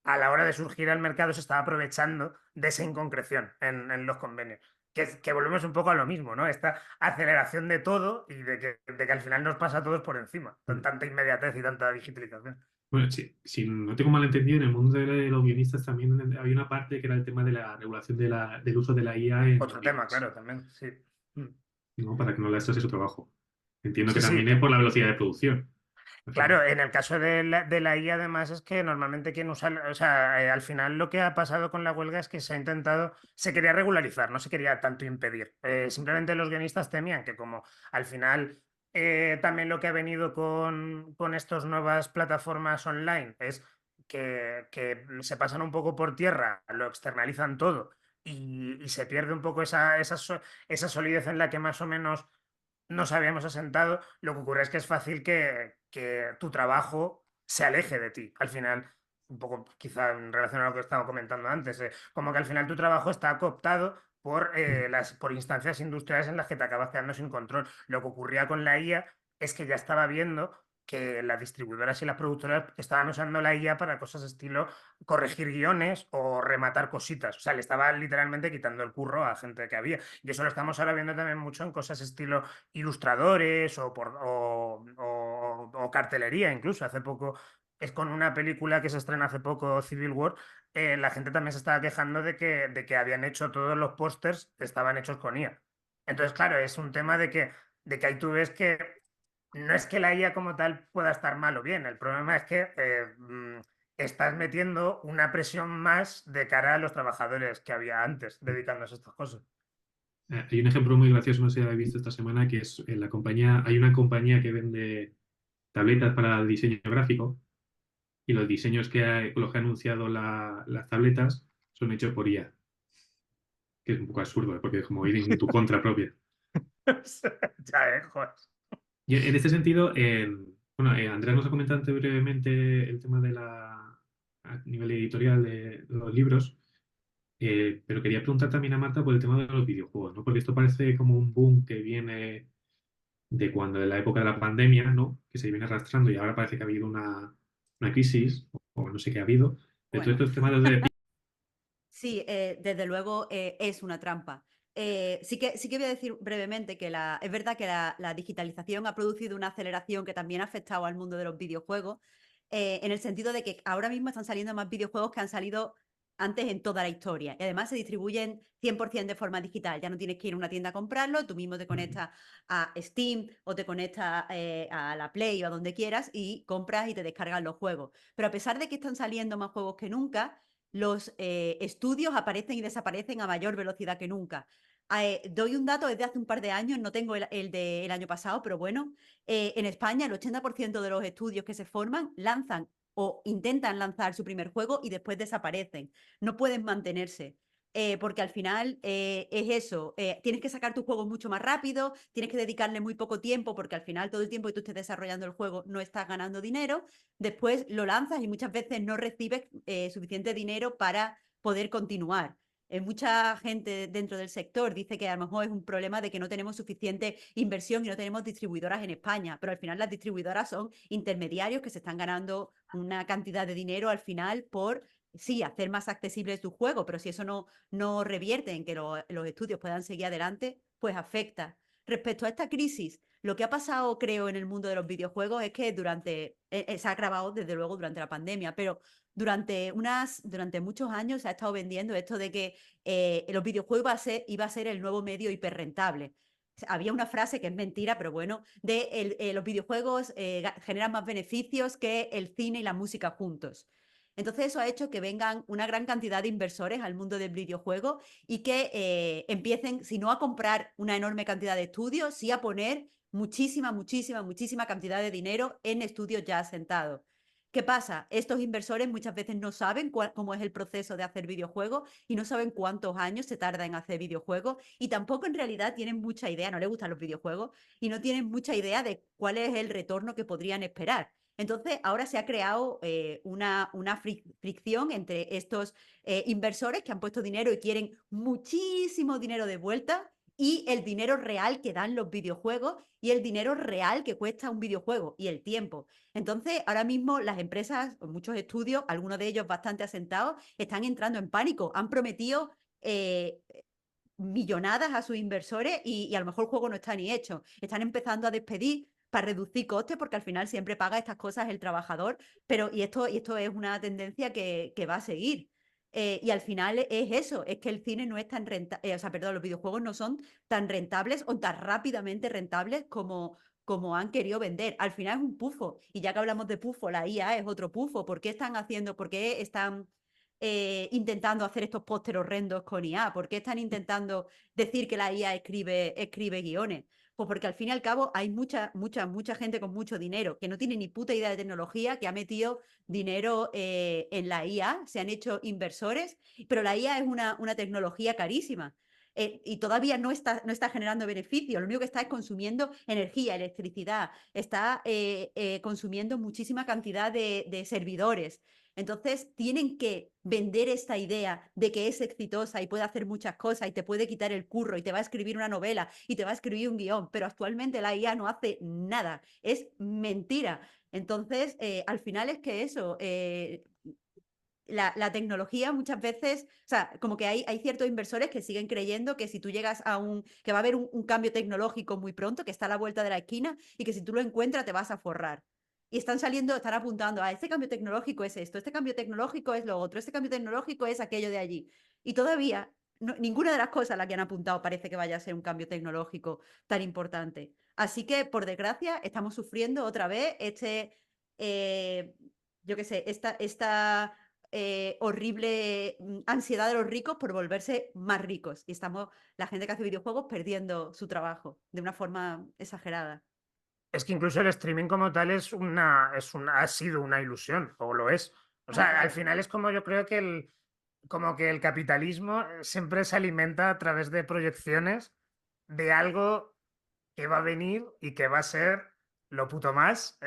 a la hora de surgir al mercado, se estaba aprovechando de esa inconcreción en los convenios. Que volvemos un poco a lo mismo, ¿no? Esta aceleración de todo y de que al final nos pasa a todos por encima, Mm. tanta inmediatez y tanta digitalización. Bueno, si no tengo mal entendido, en el mundo de los guionistas también había una parte que era el tema de la regulación del uso de la IA en los Otro tema, guiones, claro, también, sí. Mm. ¿no? Para que no lastrase su trabajo. Entiendo que Sí, sí. también es por la velocidad de producción, al final. Claro, en el caso de la IA, además, es que normalmente quien usa, o sea, al final lo que ha pasado con la huelga es que se quería regularizar, no se quería tanto impedir. Simplemente los guionistas temían que, como al final también lo que ha venido con estas nuevas plataformas online es que se pasan un poco por tierra, lo externalizan todo y se pierde un poco esa solidez en la que más o menos nos habíamos asentado. Lo que ocurre es que es fácil que tu trabajo se aleje de ti. Al final, un poco quizá en relación a lo que estaba comentando antes, como que al final tu trabajo está cooptado por instancias industriales en las que te acabas quedando sin control. Lo que ocurría con la IA es que ya estaba viendo que las distribuidoras y las productoras estaban usando la IA para cosas estilo corregir guiones o rematar cositas. O sea, le estaba literalmente quitando el curro a gente que había. Y eso lo estamos ahora viendo también mucho en cosas estilo ilustradores o cartelería incluso. Hace poco, es con una película que se estrena hace poco, Civil War, la gente también se estaba quejando de que habían hecho todos los pósters, estaban hechos con IA. Entonces, claro, es un tema de que ahí tú ves que no es que la IA como tal pueda estar mal o bien, el problema es que estás metiendo una presión más de cara a los trabajadores que había antes dedicándose a estas cosas. Hay un ejemplo muy gracioso, no sé si lo habéis visto esta semana, que es en la compañía, hay una compañía que vende tabletas para el diseño gráfico y los diseños los que ha anunciado las tabletas son hechos por IA, que es un poco absurdo, porque es como ir en tu contra propia. Ya, joder. Y en este sentido, bueno, Andrea nos ha comentado antes brevemente el tema a nivel editorial de los libros, pero quería preguntar también a Marta por el tema de los videojuegos, ¿no? Porque esto parece como un boom que viene de cuando en la época de la pandemia, ¿no? Que se viene arrastrando y ahora parece que ha habido una crisis, o no sé qué ha habido, de todos Bueno. estos temas de... Sí, desde luego es una trampa. Sí que voy a decir brevemente que es verdad que la digitalización ha producido una aceleración que también ha afectado al mundo de los videojuegos, en el sentido de que ahora mismo están saliendo más videojuegos que han salido antes en toda la historia. Y además se distribuyen 100% de forma digital. Ya no tienes que ir a una tienda a comprarlo, tú mismo te conectas a Steam o te conectas a la Play o a donde quieras y compras y te descargas los juegos. Pero a pesar de que están saliendo más juegos que nunca, los estudios aparecen y desaparecen a mayor velocidad que nunca. Doy un dato desde hace un par de años, no tengo el del año pasado, pero bueno, en España el 80% de los estudios que se forman lanzan o intentan lanzar su primer juego y después desaparecen. No pueden mantenerse. Porque al final es eso, tienes que sacar tus juegos mucho más rápido, tienes que dedicarle muy poco tiempo porque al final todo el tiempo que tú estés desarrollando el juego no estás ganando dinero, después lo lanzas y muchas veces no recibes suficiente dinero para poder continuar. Mucha gente dentro del sector dice que a lo mejor es un problema de que no tenemos suficiente inversión y no tenemos distribuidoras en España, pero al final las distribuidoras son intermediarios que se están ganando una cantidad de dinero al final por, sí, hacer más accesible su juego, pero si eso no revierte en que los estudios puedan seguir adelante, pues afecta. Respecto a esta crisis, lo que ha pasado, creo, en el mundo de los videojuegos es que se ha agravado desde luego durante la pandemia, pero durante muchos años se ha estado vendiendo esto de que los videojuegos iba a ser el nuevo medio hiperrentable. Había una frase que es mentira, pero bueno, los videojuegos generan más beneficios que el cine y la música juntos. Entonces eso ha hecho que vengan una gran cantidad de inversores al mundo del videojuego y que empiecen, si no a comprar una enorme cantidad de estudios, sí a poner muchísima, muchísima, muchísima cantidad de dinero en estudios ya asentados. ¿Qué pasa? Estos inversores muchas veces no saben cómo es el proceso de hacer videojuegos y no saben cuántos años se tarda en hacer videojuegos y tampoco en realidad tienen mucha idea, no les gustan los videojuegos y no tienen mucha idea de cuál es el retorno que podrían esperar. Entonces, ahora se ha creado una fricción entre estos inversores que han puesto dinero y quieren muchísimo dinero de vuelta y el dinero real que dan los videojuegos y el dinero real que cuesta un videojuego y el tiempo. Entonces, ahora mismo las empresas, muchos estudios, algunos de ellos bastante asentados, están entrando en pánico. Han prometido millonadas a sus inversores y a lo mejor el juego no está ni hecho. Están empezando a despedir para reducir costes porque al final siempre paga estas cosas el trabajador, y esto es una tendencia que va a seguir. Y al final es eso, es que el cine no es tan rentable, o sea, perdón, los videojuegos no son tan rentables o tan rápidamente rentables como han querido vender. Al final es un pufo. Y ya que hablamos de pufo, la IA es otro pufo. ¿Por qué están intentando hacer estos pósteres horrendos con IA? ¿Por qué están intentando decir que la IA escribe guiones? Pues porque al fin y al cabo hay mucha gente con mucho dinero que no tiene ni puta idea de tecnología, que ha metido dinero en la IA, se han hecho inversores, pero la IA es una tecnología carísima. y todavía no está generando beneficio, lo único que está es consumiendo energía, electricidad, está consumiendo muchísima cantidad de servidores. Entonces tienen que vender esta idea de que es exitosa y puede hacer muchas cosas y te puede quitar el curro y te va a escribir una novela y te va a escribir un guión, pero actualmente la IA no hace nada, es mentira. Entonces, al final es que eso, la tecnología muchas veces, o sea, como que hay ciertos inversores que siguen creyendo que si tú llegas que va a haber un cambio tecnológico muy pronto, que está a la vuelta de la esquina y que si tú lo encuentras te vas a forrar. Y están apuntando a este cambio tecnológico es esto, este cambio tecnológico es lo otro, este cambio tecnológico es aquello de allí. Y todavía ninguna de las cosas a las que han apuntado parece que vaya a ser un cambio tecnológico tan importante. Así que, por desgracia, estamos sufriendo otra vez yo qué sé, esta horrible ansiedad de los ricos por volverse más ricos. Y estamos, la gente que hace videojuegos, perdiendo su trabajo de una forma exagerada. Es que incluso el streaming como tal ha sido una ilusión, o lo es. O sea, al final es como yo creo que como que el capitalismo siempre se alimenta a través de proyecciones de algo que va a venir y que va a ser lo puto más,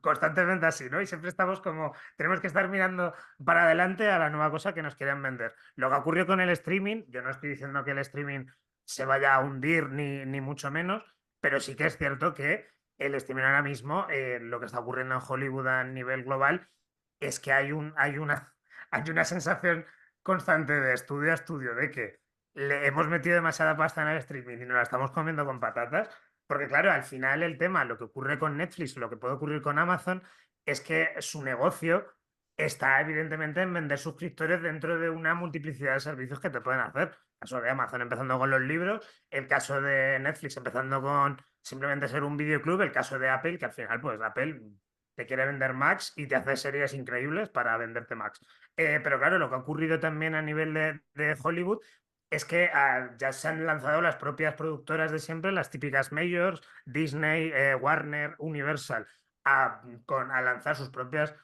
constantemente así, ¿no? Y siempre estamos como, tenemos que estar mirando para adelante a la nueva cosa que nos quieren vender. Lo que ocurrió con el streaming, yo no estoy diciendo que el streaming se vaya a hundir ni mucho menos, pero sí que es cierto que el streaming ahora mismo, lo que está ocurriendo en Hollywood a nivel global, es que hay una sensación constante de estudio a estudio de que le hemos metido demasiada pasta en el streaming y nos la estamos comiendo con patatas, porque claro, al final el tema, lo que ocurre con Netflix, lo que puede ocurrir con Amazon, es que su negocio está evidentemente en vender suscriptores dentro de una multiplicidad de servicios que te pueden hacer. El caso de Amazon empezando con los libros, el caso de Netflix empezando con simplemente ser un videoclub, el caso de Apple, que al final pues Apple te quiere vender Max y te hace series increíbles para venderte Max. Pero claro, lo que ha ocurrido también a nivel de Hollywood es que ya se han lanzado las propias productoras de siempre, las típicas majors, Disney, Warner, Universal, a lanzar sus propias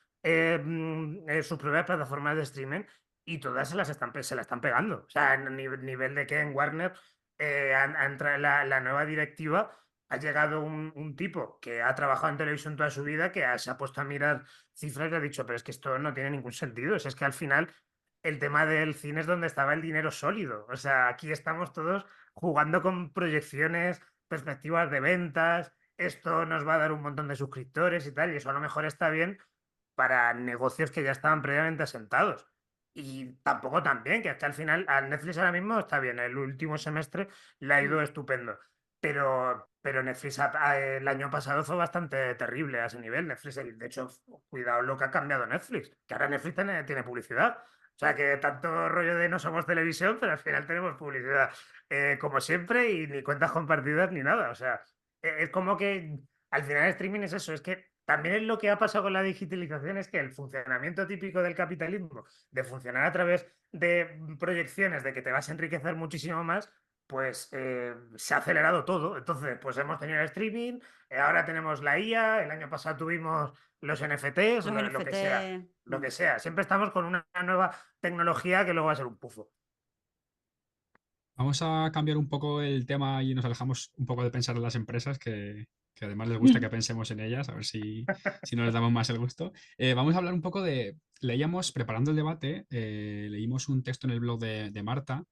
plataformas de streaming y todas se la están pegando. O sea, a nivel de que en Warner la nueva directiva ha llegado un tipo que ha trabajado en televisión toda su vida, que se ha puesto a mirar cifras y ha dicho, pero es que esto no tiene ningún sentido. Es que al final el tema del cine es donde estaba el dinero sólido. O sea, aquí estamos todos jugando con proyecciones, perspectivas de ventas, esto nos va a dar un montón de suscriptores y tal, y eso a lo mejor está bien para negocios que ya estaban previamente asentados. Y tampoco tan bien, que hasta al final a Netflix ahora mismo está bien, el último semestre le ha ido estupendo. Pero Netflix el año pasado fue bastante terrible a ese nivel. Netflix, de hecho, cuidado lo que ha cambiado Netflix, que ahora Netflix tiene publicidad. O sea que tanto rollo de no somos televisión, pero al final tenemos publicidad, como siempre, y ni cuentas compartidas ni nada. O sea, es como que al final el streaming es eso, es que también es lo que ha pasado con la digitalización, es que el funcionamiento típico del capitalismo, de funcionar a través de proyecciones de que te vas a enriquecer muchísimo más, pues se ha acelerado todo. Entonces, pues hemos tenido el streaming, ahora tenemos la IA, el año pasado tuvimos los NFTs, Los lo que sea, NFT. lo que sea. Siempre estamos con una nueva tecnología que luego va a ser un pufo. Vamos a cambiar un poco el tema y nos alejamos un poco de pensar en las empresas, que además les gusta que pensemos en ellas, a ver si nos les damos más el gusto. Vamos a hablar un poco leíamos, preparando el debate, leímos un texto en el blog de Marta,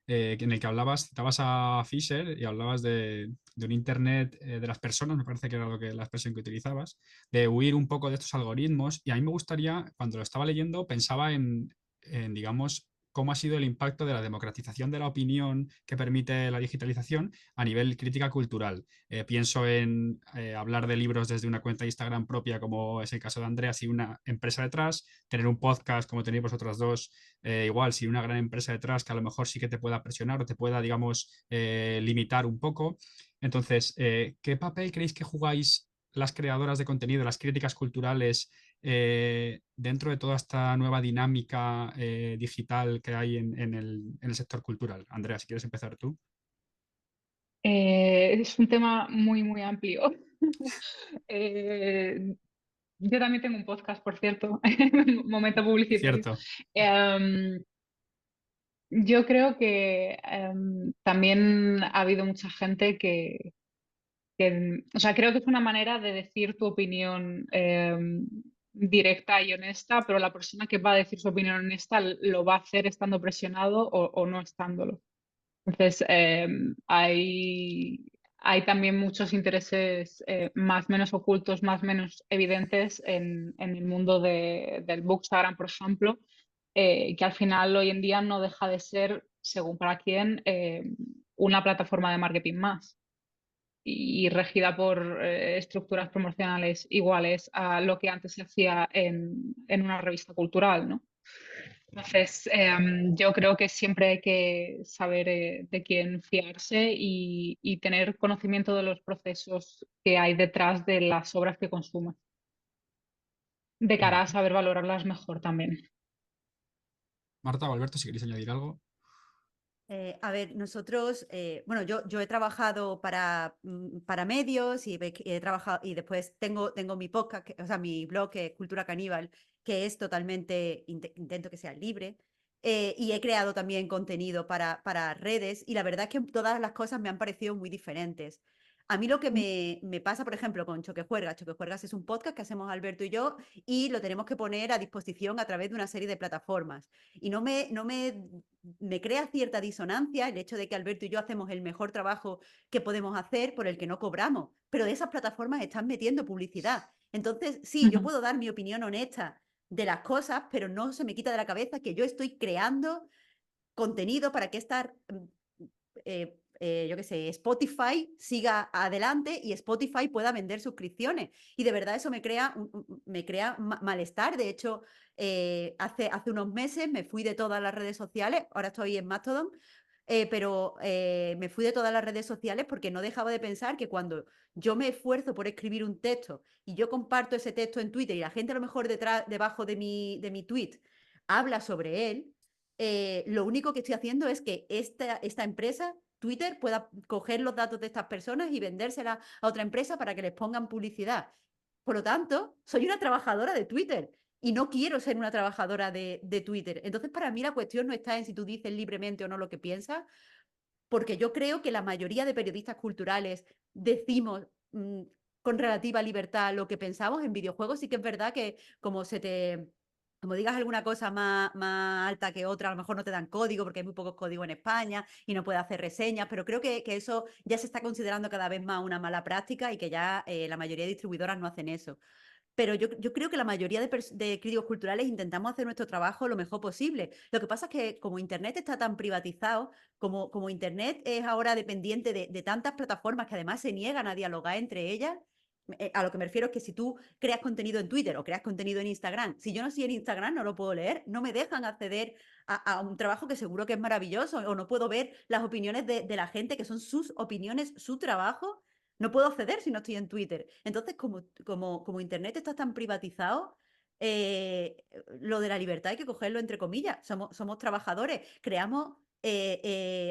en el que citabas a Fisher y hablabas de un Internet de las personas, me parece que era la expresión que utilizabas, de huir un poco de estos algoritmos. Y a mí me gustaría, cuando lo estaba leyendo, pensaba digamos, cómo ha sido el impacto de la democratización de la opinión que permite la digitalización a nivel crítica cultural. Pienso en hablar de libros desde una cuenta de Instagram propia, como es el caso de Andrea, sin una empresa detrás, tener un podcast como tenéis vosotras dos, igual sin una gran empresa detrás que a lo mejor sí que te pueda presionar o te pueda, digamos, limitar un poco. Entonces, ¿qué papel creéis que jugáis las creadoras de contenido, las críticas culturales, dentro de toda esta nueva dinámica digital que hay en el sector cultural? Andrea, si quieres empezar tú. Es un tema muy, muy amplio. Yo también tengo un podcast, por cierto, momento publicitario. Cierto. Em, Yo creo que también ha habido mucha gente o sea, creo que es una manera de decir tu opinión directa y honesta, pero la persona que va a decir su opinión honesta lo va a hacer estando presionado o no estándolo. Entonces, hay también muchos intereses más menos ocultos, más menos evidentes en el mundo del Bookstagram, por ejemplo, que al final hoy en día no deja de ser, según para quién, una plataforma de marketing más y regida por estructuras promocionales iguales a lo que antes se hacía en una revista cultural, ¿no? Entonces, yo creo que siempre hay que saber de quién fiarse y tener conocimiento de los procesos que hay detrás de las obras que consumas, de cara a Vale. saber valorarlas mejor también. Marta o Alberto, si queréis añadir algo. A ver, nosotros, bueno, yo he trabajado para medios y he trabajado y después tengo mi podcast, o sea, mi blog, Cultura Caníbal, que es totalmente, intento que sea libre. Y he creado también contenido para redes y la verdad es que todas las cosas me han parecido muy diferentes. A mí lo que me pasa, por ejemplo, con Choquejuergas. Choquejuergas es un podcast que hacemos Alberto y yo y lo tenemos que poner a disposición a través de una serie de plataformas. Y me crea cierta disonancia el hecho de que Alberto y yo hacemos el mejor trabajo que podemos hacer por el que no cobramos, pero de esas plataformas están metiendo publicidad. Entonces, sí, yo puedo dar mi opinión honesta de las cosas, pero no se me quita de la cabeza que yo estoy creando contenido para que yo qué sé, Spotify siga adelante y Spotify pueda vender suscripciones. Y de verdad eso me crea malestar. De hecho, hace unos meses me fui de todas las redes sociales, ahora estoy en Mastodon, pero me fui de todas las redes sociales porque no dejaba de pensar que cuando yo me esfuerzo por escribir un texto y yo comparto ese texto en Twitter y la gente a lo mejor debajo de mi tweet habla sobre él, lo único que estoy haciendo es que esta empresa, Twitter, pueda coger los datos de estas personas y vendérsela a otra empresa para que les pongan publicidad. Por lo tanto, soy una trabajadora de Twitter y no quiero ser una trabajadora de Twitter. Entonces, para mí la cuestión no está en si tú dices libremente o no lo que piensas, porque yo creo que la mayoría de periodistas culturales decimos con relativa libertad lo que pensamos. En videojuegos sí que es verdad que como digas alguna cosa más alta que otra, a lo mejor no te dan código porque hay muy pocos códigos en España y no puedes hacer reseñas, pero creo que eso ya se está considerando cada vez más una mala práctica y que ya la mayoría de distribuidoras no hacen eso. Pero yo creo que la mayoría de críticos culturales intentamos hacer nuestro trabajo lo mejor posible. Lo que pasa es que como Internet está tan privatizado, como Internet es ahora dependiente de tantas plataformas que además se niegan a dialogar entre ellas, a lo que me refiero es que si tú creas contenido en Twitter o creas contenido en Instagram, si yo no estoy en Instagram no lo puedo leer, no me dejan acceder a un trabajo que seguro que es maravilloso, o no puedo ver las opiniones de la gente, que son sus opiniones, su trabajo. No puedo acceder si no estoy en Twitter. Entonces, como Internet está tan privatizado, lo de la libertad hay que cogerlo entre comillas. Somos trabajadores,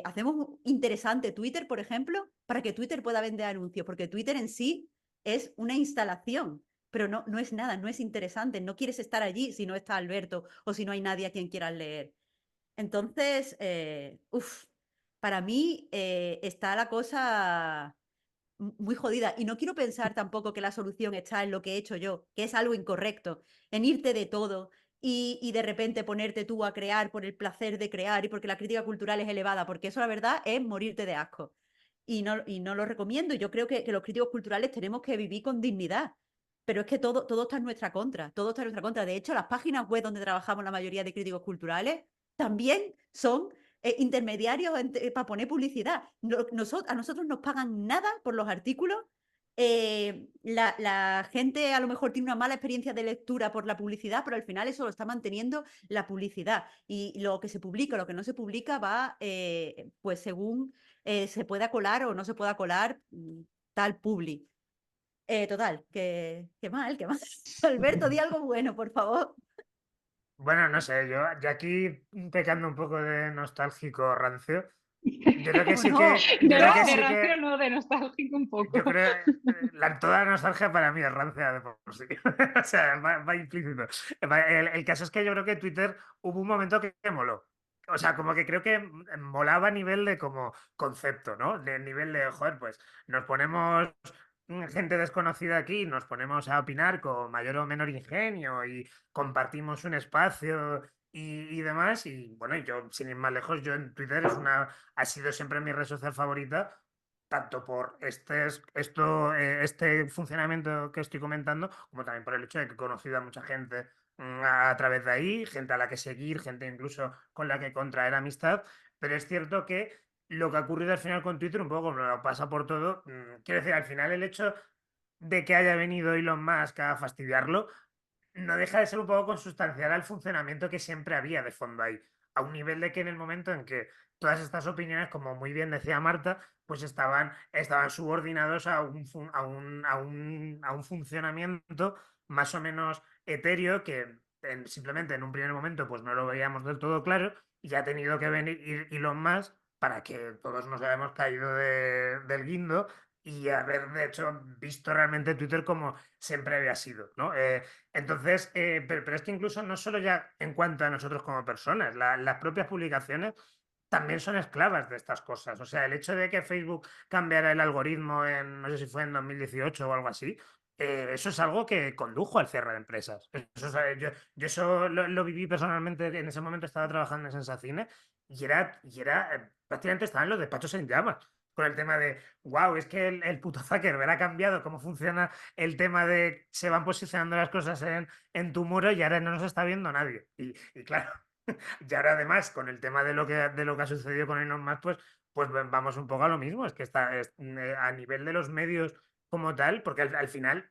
hacemos interesante Twitter, por ejemplo, para que Twitter pueda vender anuncios, porque Twitter en sí es una instalación, pero no es nada, no es interesante. No quieres estar allí si no está Alberto o si no hay nadie a quien quieras leer. Entonces, para mí está la cosa muy jodida. Y no quiero pensar tampoco que la solución está en lo que he hecho yo, que es algo incorrecto, en irte de todo y de repente ponerte tú a crear por el placer de crear y porque la crítica cultural es elevada, porque eso la verdad es morirte de asco. Y no lo recomiendo. Yo creo que los críticos culturales tenemos que vivir con dignidad. Pero es que todo está en nuestra contra, todo está en nuestra contra. De hecho, las páginas web donde trabajamos la mayoría de críticos culturales también son intermediarios para poner publicidad. A nosotros nos pagan nada por los artículos. La gente a lo mejor tiene una mala experiencia de lectura por la publicidad, pero al final eso lo está manteniendo la publicidad. Y lo que se publica, lo que no se publica va pues según se pueda colar o no se pueda colar tal publi. Total, que mal, que mal. Alberto, di algo bueno, por favor. Bueno, no sé, yo aquí pecando un poco de nostálgico rancio, yo creo que ¿O sí no? que, yo De, creo que de sí rancio que, no, de nostálgico un yo poco. creo, toda la nostalgia para mí es rancia de por sí. O sea, va implícito. El caso es que yo creo que Twitter hubo un momento que moló. o sea, como que creo que molaba a nivel de como concepto, ¿no? De nivel de, joder, pues nos ponemos gente desconocida aquí, nos ponemos a opinar con mayor o menor ingenio y compartimos un espacio y demás. Y bueno, yo, sin ir más lejos, yo en Twitter ha sido siempre mi red social favorita, tanto por este funcionamiento que estoy comentando, como también por el hecho de que he conocido a mucha gente a través de ahí, gente a la que seguir, gente incluso con la que contraer amistad, pero es cierto que lo que ha ocurrido al final con Twitter, un poco como lo pasa por todo, quiero decir, al final el hecho de que haya venido Elon Musk a fastidiarlo, no deja de ser un poco consustancial al funcionamiento que siempre había de fondo ahí, a un nivel de que en el momento en que todas estas opiniones, como muy bien decía Marta, pues estaban subordinados a un funcionamiento más o menos etéreo que simplemente en un primer momento pues no lo veíamos del todo claro y ha tenido que venir Elon Musk para que todos nos hayamos caído del guindo y haber, de hecho, visto realmente Twitter como siempre había sido, ¿no? Entonces, pero es que incluso no solo ya en cuanto a nosotros como personas, las propias publicaciones también son esclavas de estas cosas. O sea, el hecho de que Facebook cambiara el algoritmo no sé si fue en 2018 o algo así, eso es algo que condujo al cierre de empresas. Eso, yo eso lo viví personalmente, en ese momento estaba trabajando en Sensacine y era prácticamente estaban los despachos en llamas con el tema de, wow, es que el puto Zuckerberg ha cambiado cómo funciona el tema de se van posicionando las cosas en tu muro y ahora no nos está viendo nadie. Y claro, y ahora además con el tema de lo que ha sucedido con Elon Musk, pues vamos un poco a lo mismo, es que a nivel de los medios como tal, porque al final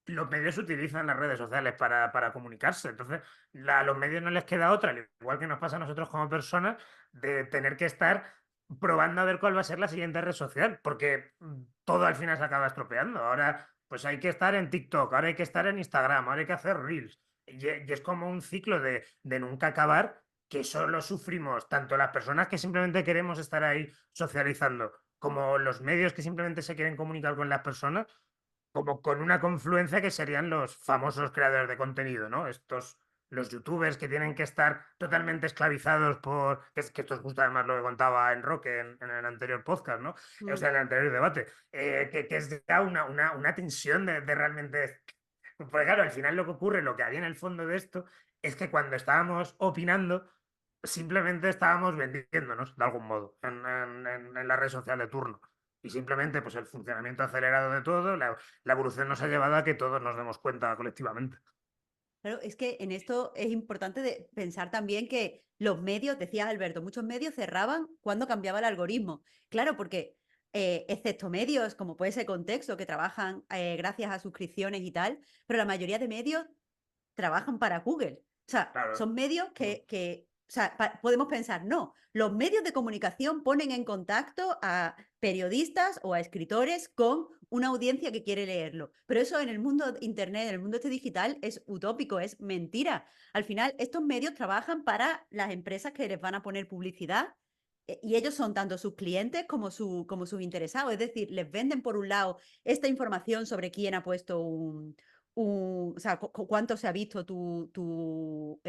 los medios utilizan las redes sociales para comunicarse. Entonces, a los medios no les queda otra, al igual que nos pasa a nosotros como personas, de tener que estar probando a ver cuál va a ser la siguiente red social, porque todo al final se acaba estropeando. Ahora, pues hay que estar en TikTok, ahora hay que estar en Instagram, ahora hay que hacer Reels. Y es como un ciclo de nunca acabar que solo sufrimos tanto las personas que simplemente queremos estar ahí socializando, como los medios que simplemente se quieren comunicar con las personas como con una confluencia que serían los famosos creadores de contenido, ¿no? Los youtubers que tienen que estar totalmente esclavizados que esto es justo además lo que contaba en Roque en el anterior podcast, ¿no? O sea, en el anterior debate, que es ya una tensión de realmente... Porque claro, al final lo que ocurre, lo que había en el fondo de esto, es que cuando estábamos opinando, simplemente estábamos vendiéndonos de algún modo en la red social de turno. Y simplemente, pues el funcionamiento acelerado de todo, la evolución nos ha llevado a que todos nos demos cuenta colectivamente. Claro, es que en esto es importante pensar también que los medios, decía Alberto, muchos medios cerraban cuando cambiaba el algoritmo. Claro, porque excepto medios como puede ser Contexto, que trabajan gracias a suscripciones y tal, pero la mayoría de medios trabajan para Google. O sea, Claro. son medios o sea, podemos pensar, no, los medios de comunicación ponen en contacto a periodistas o a escritores con una audiencia que quiere leerlo. Pero eso en el mundo de Internet, en el mundo este digital, es utópico, es mentira. Al final, estos medios trabajan para las empresas que les van a poner publicidad y ellos son tanto sus clientes como sus interesados. Es decir, les venden por un lado esta información sobre quién ha puesto o sea, cuánto se ha visto tu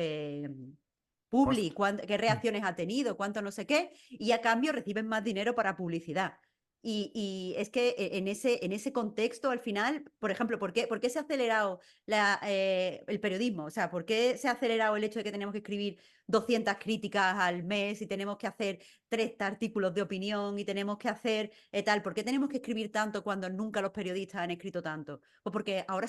publi, qué reacciones ha tenido, cuánto no sé qué, y a cambio reciben más dinero para publicidad. Y es que en ese contexto, al final, por ejemplo, ¿por qué se ha acelerado el periodismo? O sea, ¿por qué se ha acelerado el hecho de que tenemos que escribir 200 críticas al mes y tenemos que hacer 3 artículos de opinión y tenemos que hacer tal? ¿Por qué tenemos que escribir tanto cuando nunca los periodistas han escrito tanto? Pues porque ahora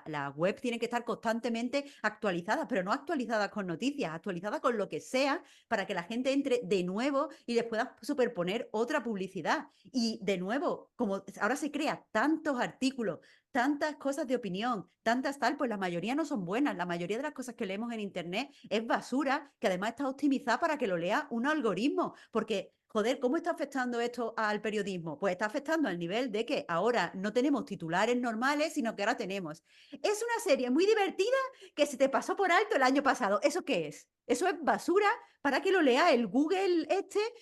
la web tiene que estar constantemente actualizada, pero no actualizada con noticias, actualizada con lo que sea para que la gente entre de nuevo y les pueda superponer otra publicidad. Y de nuevo, como ahora se crea tantos artículos, tantas cosas de opinión, tantas tal, pues la mayoría no son buenas. La mayoría de las cosas que leemos en Internet es basura que además está optimizada para que lo lea un algoritmo. Porque, joder, ¿cómo está afectando esto al periodismo? Pues está afectando al nivel de que ahora no tenemos titulares normales, sino que ahora tenemos. Es una serie muy divertida que se te pasó por alto el año pasado. ¿Eso qué es? Eso es basura para que lo lea el Google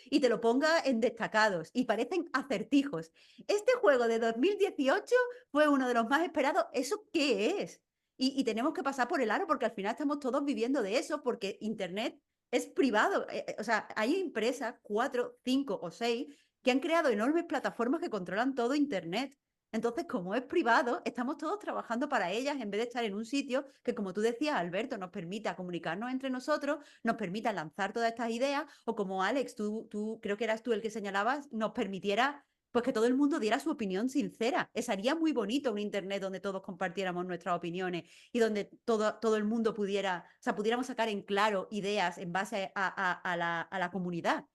y te lo ponga en destacados. Y parecen acertijos. Este juego de 2018 fue uno de los más esperados. ¿Eso qué es? Y tenemos que pasar por el aro porque al final estamos todos viviendo de eso porque Internet es privado. O sea, hay empresas, 4, 5 o 6, que han creado enormes plataformas que controlan todo Internet. Entonces, como es privado, estamos todos trabajando para ellas en vez de estar en un sitio que, como tú decías, Alberto, nos permita comunicarnos entre nosotros, nos permita lanzar todas estas ideas, o como Alex, tú creo que eras tú el que señalabas, nos permitiera pues que todo el mundo diera su opinión sincera. Sería muy bonito un Internet donde todos compartiéramos nuestras opiniones y donde todo el mundo pudiera, o sea, pudiéramos sacar en claro ideas en base a la comunidad.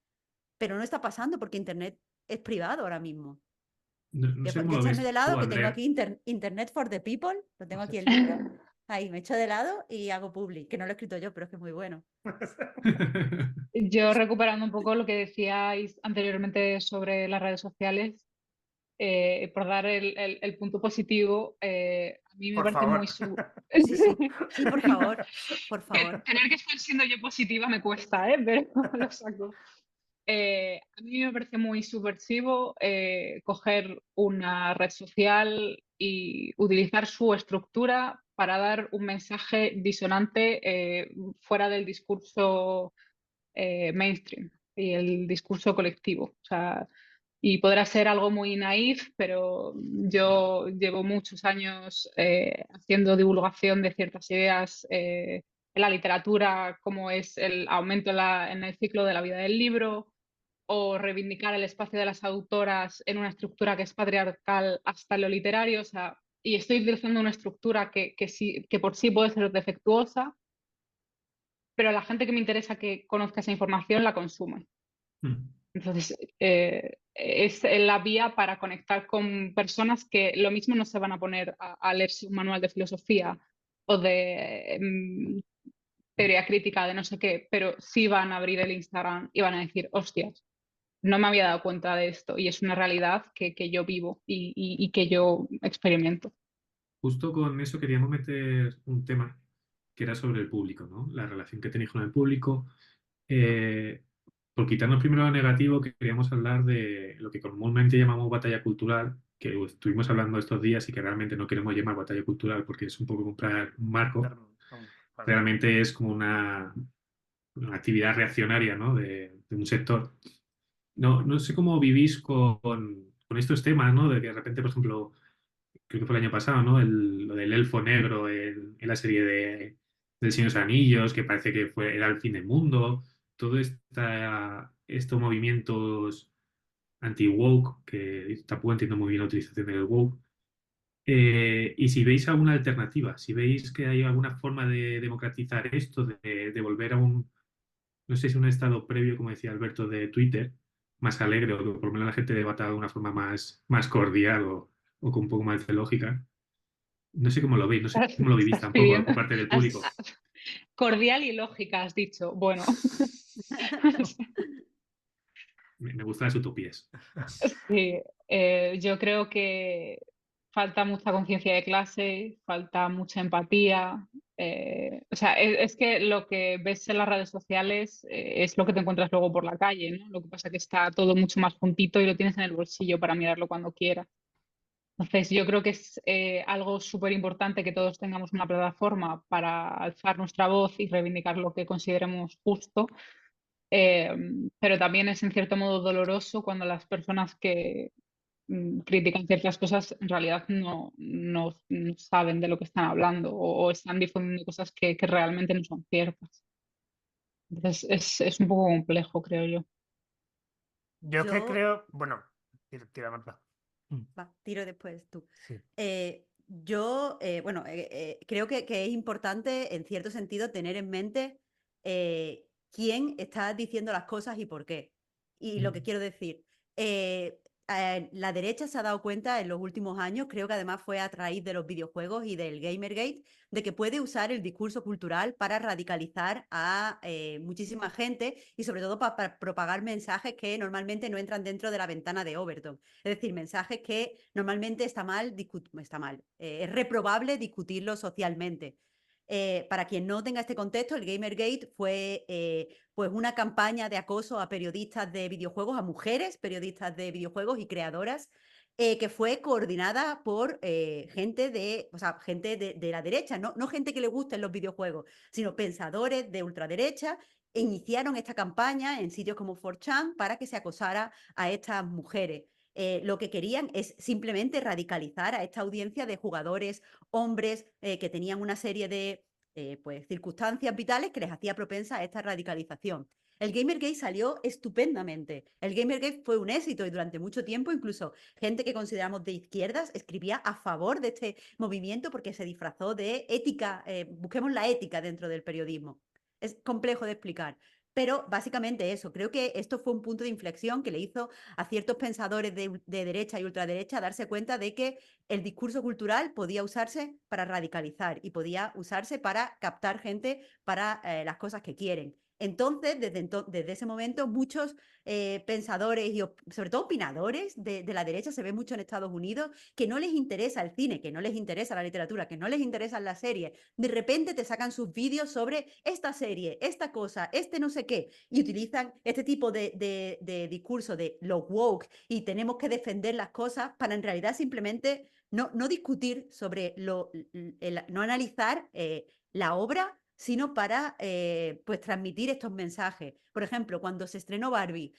Pero no está pasando porque Internet es privado ahora mismo. No sé Voy cómo a lo echarme ves de lado, tú, que tengo Andrea. aquí Internet for the People, lo tengo aquí el libro. Ahí, me echo de lado y hago public, que no lo he escrito yo, pero es que es muy bueno. Yo recuperando un poco lo que decíais anteriormente sobre las redes sociales, por dar el punto positivo, a mí me Por parece muy... favor. Sí, sí, sí, por favor, por favor. Tener que estar siendo yo positiva me cuesta, pero lo saco. A mí me parece muy subversivo coger una red social y utilizar su estructura para dar un mensaje disonante fuera del discurso mainstream y el discurso colectivo. O sea, y podrá ser algo muy naif, pero yo llevo muchos años haciendo divulgación de ciertas ideas en la literatura, como es el aumento en el ciclo de la vida del libro, o reivindicar el espacio de las autoras en una estructura que es patriarcal hasta lo literario. O sea, y estoy utilizando una estructura que por sí puede ser defectuosa, pero la gente que me interesa que conozca esa información la consume. Mm. Entonces, es la vía para conectar con personas que lo mismo no se van a poner a leerse un manual de filosofía o de teoría crítica de no sé qué, pero sí van a abrir el Instagram y van a decir, hostias, no me había dado cuenta de esto y es una realidad que yo vivo y que yo experimento. Justo con eso queríamos meter un tema que era sobre el público, ¿no? La relación que tenéis con el público. Eh, por quitarnos primero lo negativo, queríamos hablar de lo que comúnmente llamamos batalla cultural, que estuvimos hablando estos días y que realmente no queremos llamar batalla cultural porque es un poco comprar un marco. Realmente es como una actividad reaccionaria, ¿no? de un sector. No sé cómo vivís con estos temas, ¿no? De que de repente, por ejemplo, creo que fue el año pasado, ¿no? Lo del elfo negro en la serie del Señor de los Anillos, que parece que era el fin del mundo. Todo estos movimientos anti-woke, que tampoco entiendo muy bien la utilización del woke. Y si veis alguna alternativa, si veis que hay alguna forma de democratizar esto, de volver a no sé si un estado previo, como decía Alberto, de Twitter, más alegre, o que por lo menos la gente debata de una forma más cordial o con un poco más de lógica. No sé cómo lo veis, no sé cómo lo vivís Estás tampoco pidiendo por parte del público. cordial y lógica, has dicho. Bueno, Me gustan las utopías. sí, yo creo que falta mucha conciencia de clase, falta mucha empatía. O sea, es que lo que ves en las redes sociales es lo que te encuentras luego por la calle, ¿no? Lo que pasa es que está todo mucho más juntito y lo tienes en el bolsillo para mirarlo cuando quieras. Entonces, yo creo que es algo súper importante que todos tengamos una plataforma para alzar nuestra voz y reivindicar lo que consideremos justo, eh, pero también es en cierto modo doloroso cuando las personas que critican ciertas cosas en realidad no saben de lo que están hablando o están difundiendo cosas que realmente no son ciertas. Entonces, es un poco complejo, creo yo. Yo que Yo, creo, bueno, tira, Marta. va, tiro después tú. Sí. Bueno, creo que es importante, en cierto sentido, tener en mente quién está diciendo las cosas y por qué. Y lo que quiero decir, la derecha se ha dado cuenta en los últimos años, creo que además fue a raíz de los videojuegos y del Gamergate, de que puede usar el discurso cultural para radicalizar a muchísima gente y sobre todo para propagar mensajes que normalmente no entran dentro de la ventana de Overton. Es decir, mensajes que normalmente es reprobable discutirlo socialmente. Para quien no tenga este contexto, el Gamergate fue pues una campaña de acoso a periodistas de videojuegos, a mujeres periodistas de videojuegos y creadoras que fue coordinada por gente de la derecha, no gente que le gusten los videojuegos, sino pensadores de ultraderecha. Iniciaron esta campaña en sitios como 4chan para que se acosara a estas mujeres. Lo que querían es simplemente radicalizar a esta audiencia de jugadores, hombres, que tenían una serie de pues, circunstancias vitales que les hacía propensa a esta radicalización. El Gamergate salió estupendamente. El Gamergate fue un éxito y durante mucho tiempo incluso gente que consideramos de izquierdas escribía a favor de este movimiento porque se disfrazó de ética, busquemos la ética dentro del periodismo. Es complejo de explicar. Pero básicamente eso, creo que esto fue un punto de inflexión que le hizo a ciertos pensadores de derecha y ultraderecha darse cuenta de que el discurso cultural podía usarse para radicalizar y podía usarse para captar gente para las cosas que quieren. Entonces, desde ese momento, muchos pensadores y sobre todo opinadores de la derecha, se ve mucho en Estados Unidos, que no les interesa el cine, que no les interesa la literatura, que no les interesan las series. De repente te sacan sus vídeos sobre esta serie, esta cosa, este no sé qué, y utilizan este tipo de discurso de los woke y tenemos que defender las cosas para en realidad simplemente no discutir sobre no analizar la obra, sino para pues transmitir estos mensajes. Por ejemplo, cuando se estrenó Barbie,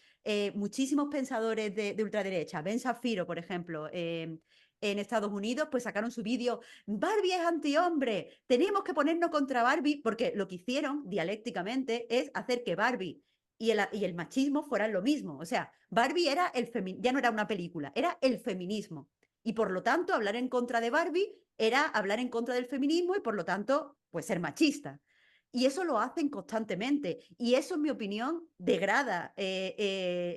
muchísimos pensadores de ultraderecha, Ben Shapiro, por ejemplo, en Estados Unidos, pues sacaron su vídeo, Barbie es antihombre, tenemos que ponernos contra Barbie, porque lo que hicieron dialécticamente es hacer que Barbie y el machismo fueran lo mismo. O sea, Barbie era ya no era una película, era el feminismo. Y por lo tanto, hablar en contra de Barbie era hablar en contra del feminismo y por lo tanto, pues ser machista. Y eso lo hacen constantemente. Y eso, en mi opinión, degrada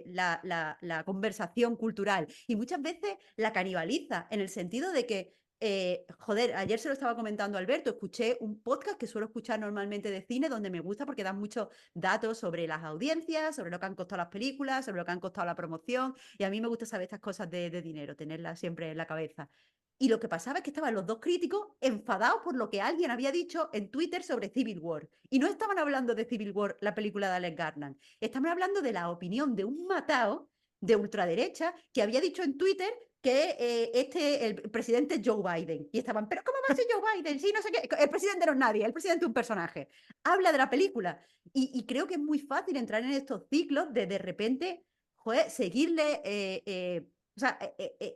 la conversación cultural. Y muchas veces la canibaliza, en el sentido de que, joder, ayer se lo estaba comentando a Alberto, escuché un podcast que suelo escuchar normalmente de cine, donde me gusta porque dan muchos datos sobre las audiencias, sobre lo que han costado las películas, sobre lo que han costado la promoción. Y a mí me gusta saber estas cosas de dinero, tenerlas siempre en la cabeza. Y lo que pasaba es que estaban los dos críticos enfadados por lo que alguien había dicho en Twitter sobre Civil War. Y no estaban hablando de Civil War, la película de Alex Garland. Estaban hablando de la opinión de un matao de ultraderecha que había dicho en Twitter que el presidente es Joe Biden. Y estaban, ¿pero cómo va a ser Joe Biden? Sí, no sé qué. El presidente no es nadie, el presidente es un personaje. Habla de la película. Y creo que es muy fácil entrar en estos ciclos de repente, joder, seguirle... o sea,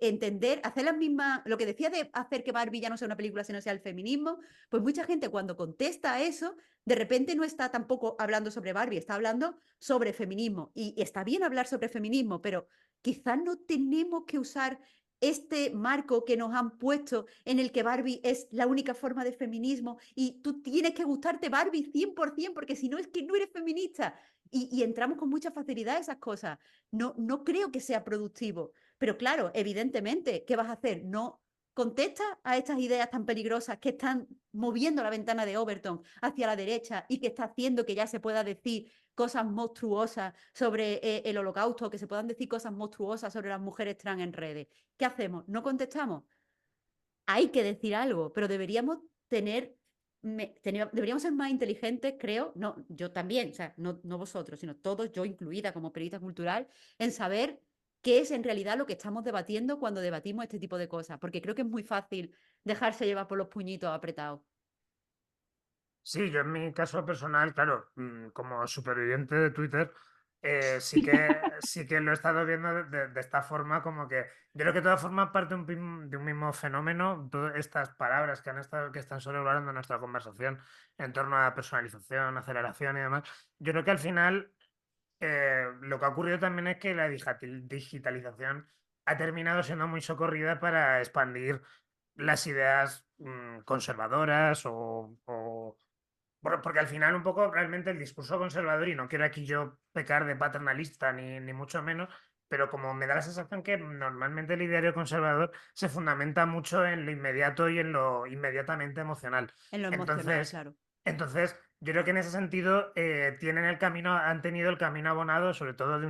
entender, hacer las mismas, lo que decía de hacer que Barbie ya no sea una película, sino sea el feminismo, pues mucha gente cuando contesta a eso, de repente no está tampoco hablando sobre Barbie, está hablando sobre feminismo. Y está bien hablar sobre feminismo, pero quizás no tenemos que usar este marco que nos han puesto en el que Barbie es la única forma de feminismo y tú tienes que gustarte Barbie 100% porque si no es que no eres feminista. Y entramos con mucha facilidad a esas cosas. No creo que sea productivo. Pero claro, evidentemente, ¿qué vas a hacer? No contestas a estas ideas tan peligrosas que están moviendo la ventana de Overton hacia la derecha y que está haciendo que ya se pueda decir cosas monstruosas sobre el holocausto, que se puedan decir cosas monstruosas sobre las mujeres trans en redes. ¿Qué hacemos? ¿No contestamos? Hay que decir algo, pero deberíamos ser más inteligentes, creo, no, yo también, o sea, no vosotros, sino todos, yo incluida como periodista cultural, en saber qué es en realidad lo que estamos debatiendo cuando debatimos este tipo de cosas, porque creo que es muy fácil dejarse llevar por los puñitos apretados. Sí, yo en mi caso personal, claro, como superviviente de Twitter, sí que lo he estado viendo de esta forma, como que yo creo que todo forma parte de un mismo fenómeno, todas estas palabras que están sobrevolando en nuestra conversación en torno a personalización, aceleración y demás. Yo creo que al final lo que ha ocurrido también es que la digitalización ha terminado siendo muy socorrida para expandir las ideas conservadoras porque al final un poco realmente el discurso conservador, y no quiero aquí yo pecar de paternalista ni mucho menos, pero como me da la sensación que normalmente el ideario conservador se fundamenta mucho en lo inmediato y en lo inmediatamente emocional. En lo emocional, Entonces, claro. entonces yo creo que en ese sentido han tenido el camino abonado, sobre todo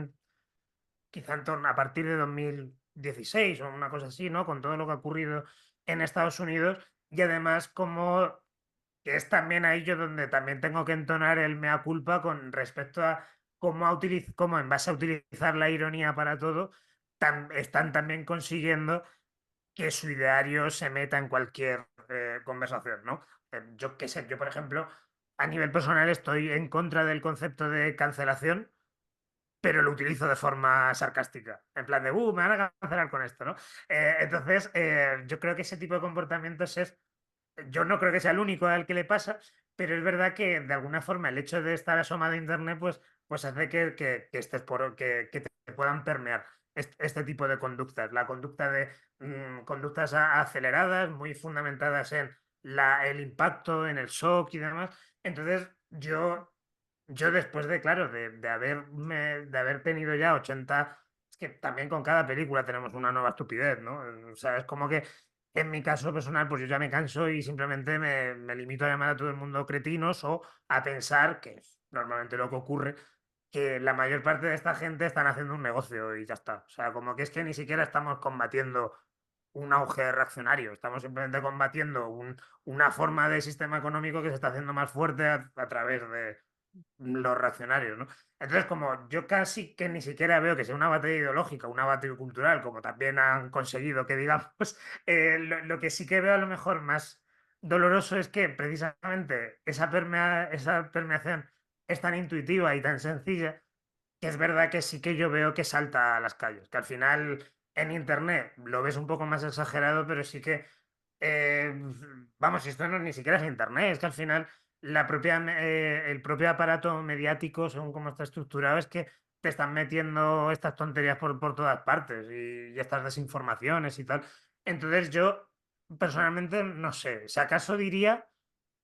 quizá en torno a partir de 2016 o una cosa así, ¿no? Con todo lo que ha ocurrido en Estados Unidos y además como que es también ahí yo donde también tengo que entonar el mea culpa con respecto a cómo en base a utilizar la ironía para todo, están también consiguiendo que su ideario se meta en cualquier conversación, ¿no? Yo qué sé, yo por ejemplo, a nivel personal estoy en contra del concepto de cancelación, pero lo utilizo de forma sarcástica, en plan de, me van a cancelar con esto, ¿no? Entonces, yo creo que ese tipo de comportamientos yo no creo que sea el único al que le pasa, pero es verdad que de alguna forma el hecho de estar asomado a internet, pues hace que estés que te puedan permear este tipo de conductas. La conducta de conductas aceleradas, muy fundamentadas en el impacto, en el shock y demás. Entonces, yo después de, claro, de haber tenido ya 80, es que también con cada película tenemos una nueva estupidez, ¿no? O sea, es como que en mi caso personal, pues yo ya me canso y simplemente me limito a llamar a todo el mundo cretinos o a pensar, que es normalmente lo que ocurre, que la mayor parte de esta gente están haciendo un negocio y ya está. O sea, como que es que ni siquiera estamos combatiendo un auge reaccionario, estamos simplemente combatiendo una forma de sistema económico que se está haciendo más fuerte a través de los reaccionarios, ¿no? Entonces, como yo casi que ni siquiera veo que sea una batalla ideológica, una batalla cultural, como también han conseguido que digamos, lo que sí que veo a lo mejor más doloroso es que precisamente esa permeación es tan intuitiva y tan sencilla que es verdad que sí que yo veo que salta a las calles, que al final en internet lo ves un poco más exagerado, pero sí que, eh, vamos, esto no ni siquiera es internet, es que al final el propio aparato mediático, según cómo está estructurado, es que te están metiendo estas tonterías por todas partes y estas desinformaciones y tal. Entonces yo personalmente no sé, si acaso diría,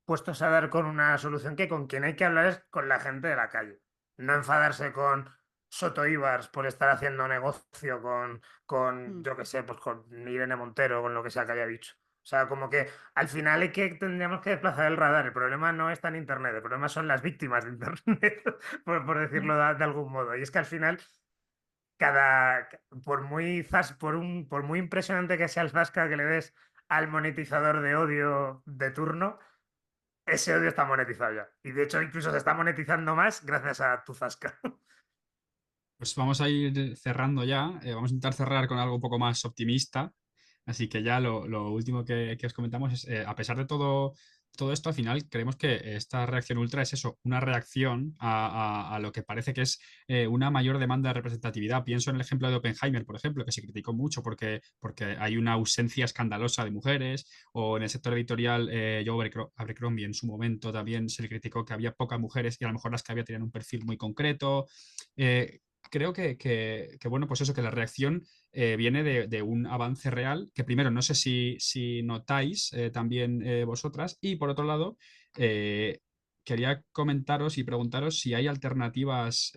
puestos a dar con una solución, que con quien hay que hablar es con la gente de la calle, no enfadarse con Soto Ibars por estar haciendo negocio con Mm. yo qué sé, pues con Irene Montero, con lo que sea que haya dicho. O sea, como que al final tendríamos que desplazar el radar. El problema no está en Internet, el problema son las víctimas de Internet, por decirlo de algún modo. Y es que al final, cada, por muy impresionante que sea el zasca que le des al monetizador de odio de turno, ese odio está monetizado ya. Y de hecho, incluso se está monetizando más gracias a tu zasca. Pues vamos a ir cerrando ya. Vamos a intentar cerrar con algo un poco más optimista. Así que ya lo último que os comentamos es, a pesar de todo esto, al final creemos que esta reacción ultra es eso, una reacción a lo que parece que es una mayor demanda de representatividad. Pienso en el ejemplo de Oppenheimer, por ejemplo, que se criticó mucho porque hay una ausencia escandalosa de mujeres, o en el sector editorial, Joe Abercrombie en su momento también se le criticó que había pocas mujeres y a lo mejor las que había tenían un perfil muy concreto. Creo bueno, pues eso, que la reacción viene de un avance real, que primero no sé si notáis también vosotras, y por otro lado, quería comentaros y preguntaros si hay alternativas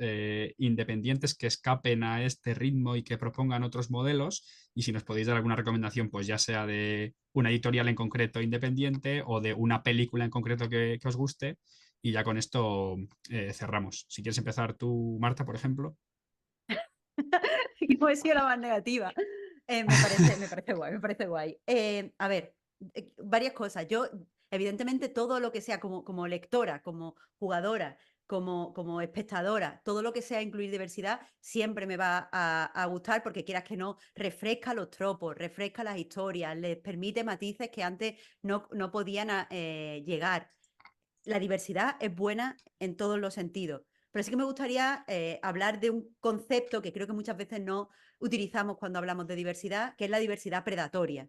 independientes que escapen a este ritmo y que propongan otros modelos, y si nos podéis dar alguna recomendación, pues ya sea de una editorial en concreto independiente o de una película en concreto que os guste, y ya con esto cerramos. Si quieres empezar tú, Marta, por ejemplo. No he sido la más negativa. Me parece guay, me parece guay. A ver, varias cosas. Yo, evidentemente, todo lo que sea como lectora, como jugadora, como espectadora, todo lo que sea incluir diversidad, siempre me va a gustar, porque quieras que no, refresca los tropos, refresca las historias, les permite matices que antes no podían llegar. La diversidad es buena en todos los sentidos. Pero sí que me gustaría hablar de un concepto que creo que muchas veces no utilizamos cuando hablamos de diversidad, que es la diversidad predatoria,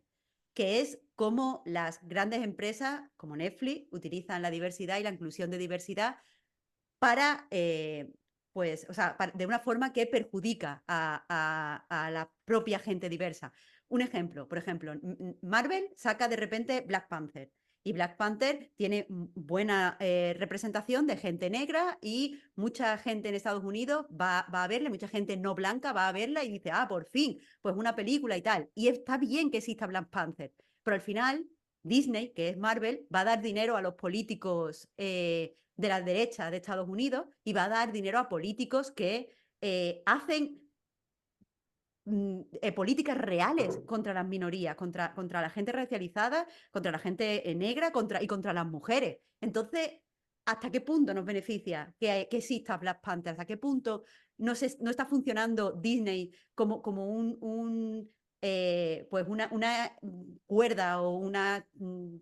que es cómo las grandes empresas como Netflix utilizan la diversidad y la inclusión de diversidad para, pues, o sea, de una forma que perjudica a la propia gente diversa. Un ejemplo, por ejemplo, Marvel saca de repente Black Panther. Y Black Panther tiene buena representación de gente negra, y mucha gente en Estados Unidos va a verla, mucha gente no blanca va a verla y dice, por fin, pues una película y tal. Y está bien que exista Black Panther, pero al final Disney, que es Marvel, va a dar dinero a los políticos de la derecha de Estados Unidos, y va a dar dinero a políticos que hacen políticas reales contra las minorías, contra la gente racializada, contra la gente negra y contra las mujeres. Entonces, ¿hasta qué punto nos beneficia que exista Black Panther? ¿Hasta qué punto no está funcionando Disney como pues una cuerda o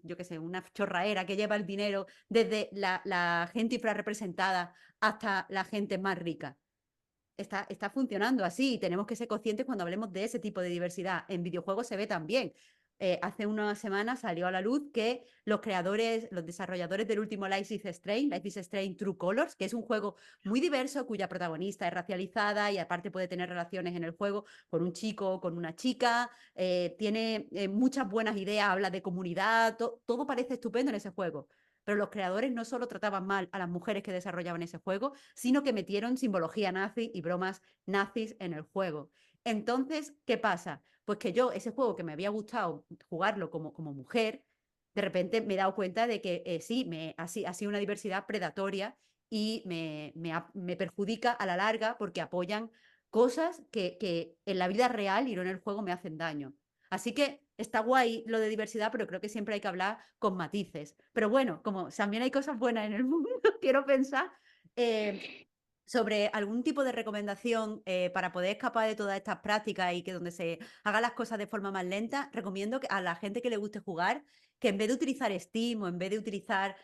yo qué sé, una chorraera que lleva el dinero desde la gente infrarrepresentada hasta la gente más rica? Está funcionando así y tenemos que ser conscientes cuando hablemos de ese tipo de diversidad. En videojuegos se ve también. Hace unas semanas salió a la luz que los desarrolladores del último Life is Strange True Colors, que es un juego muy diverso cuya protagonista es racializada y aparte puede tener relaciones en el juego con un chico o con una chica, tiene muchas buenas ideas, habla de comunidad, todo parece estupendo en ese juego. Pero los creadores no solo trataban mal a las mujeres que desarrollaban ese juego, sino que metieron simbología nazi y bromas nazis en el juego. Entonces, ¿qué pasa? Pues que yo, ese juego que me había gustado jugarlo como mujer, de repente me he dado cuenta de que sí, ha sido una diversidad predatoria y me perjudica a la larga porque apoyan cosas que en la vida real y no en el juego me hacen daño. Así que está guay lo de diversidad, pero creo que siempre hay que hablar con matices. Pero bueno, como también hay cosas buenas en el mundo, quiero pensar sobre algún tipo de recomendación para poder escapar de todas estas prácticas y que donde se hagan las cosas de forma más lenta. Recomiendo que a la gente que le guste jugar, que en vez de utilizar Steam o en vez de utilizar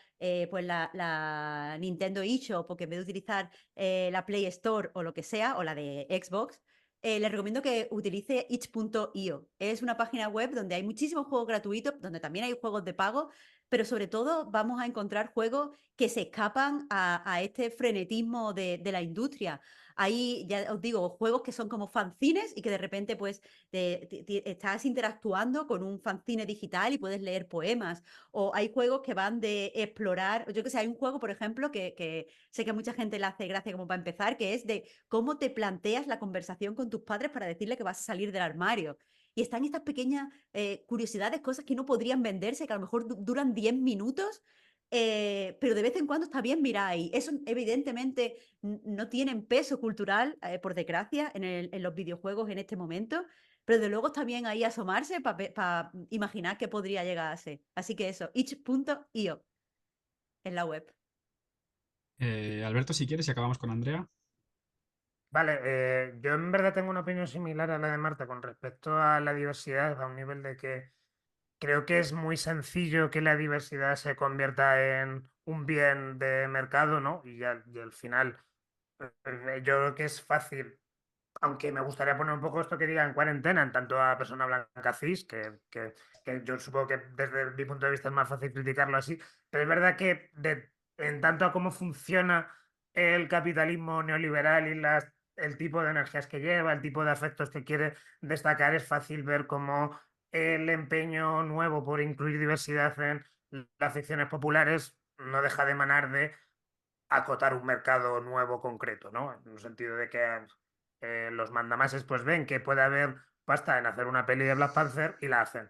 pues la Nintendo eShop o que en vez de utilizar la Play Store o lo que sea, o la de Xbox, les recomiendo que utilice itch.io. Es una página web donde hay muchísimos juegos gratuitos, donde también hay juegos de pago, pero sobre todo vamos a encontrar juegos que se escapan a este frenetismo de la industria. Hay, ya os digo, juegos que son como fanzines y que de repente pues estás interactuando con un fanzine digital y puedes leer poemas. O hay juegos que van de explorar, yo que sé, hay un juego, por ejemplo, que sé que a mucha gente le hace gracia como para empezar, que es de cómo te planteas la conversación con tus padres para decirle que vas a salir del armario. Y están estas pequeñas curiosidades, cosas que no podrían venderse, que a lo mejor duran 10 minutos, pero de vez en cuando está bien mirar ahí. Eso evidentemente no tienen peso cultural, por desgracia, en los videojuegos en este momento, pero de luego está bien ahí asomarse para imaginar qué podría llegar a ser. Así que eso, itch.io en la web. Alberto, si quieres, y acabamos con Andrea. Vale, yo en verdad tengo una opinión similar a la de Marta con respecto a la diversidad, a un nivel de que creo que es muy sencillo que la diversidad se convierta en un bien de mercado, ¿no? Y al final, yo creo que es fácil, aunque me gustaría poner un poco esto que diga en cuarentena, en tanto a persona blanca cis, que yo supongo que desde mi punto de vista es más fácil criticarlo así, pero es verdad que en tanto a cómo funciona el capitalismo neoliberal y el tipo de energías que lleva, el tipo de afectos que quiere destacar, es fácil ver cómo el empeño nuevo por incluir diversidad en las ficciones populares no deja de emanar de acotar un mercado nuevo concreto, ¿no? En el sentido de que los mandamases pues ven que puede haber pasta en hacer una peli de Black Panther y la hacen.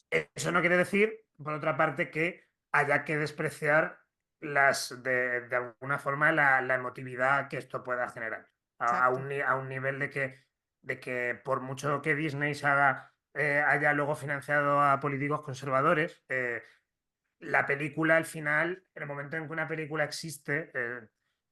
Eso no quiere decir, por otra parte, que haya que despreciar de alguna forma la emotividad que esto pueda generar. Exacto. A un nivel de que por mucho que Disney haya luego financiado a políticos conservadores, la película al final, en el momento en que una película existe,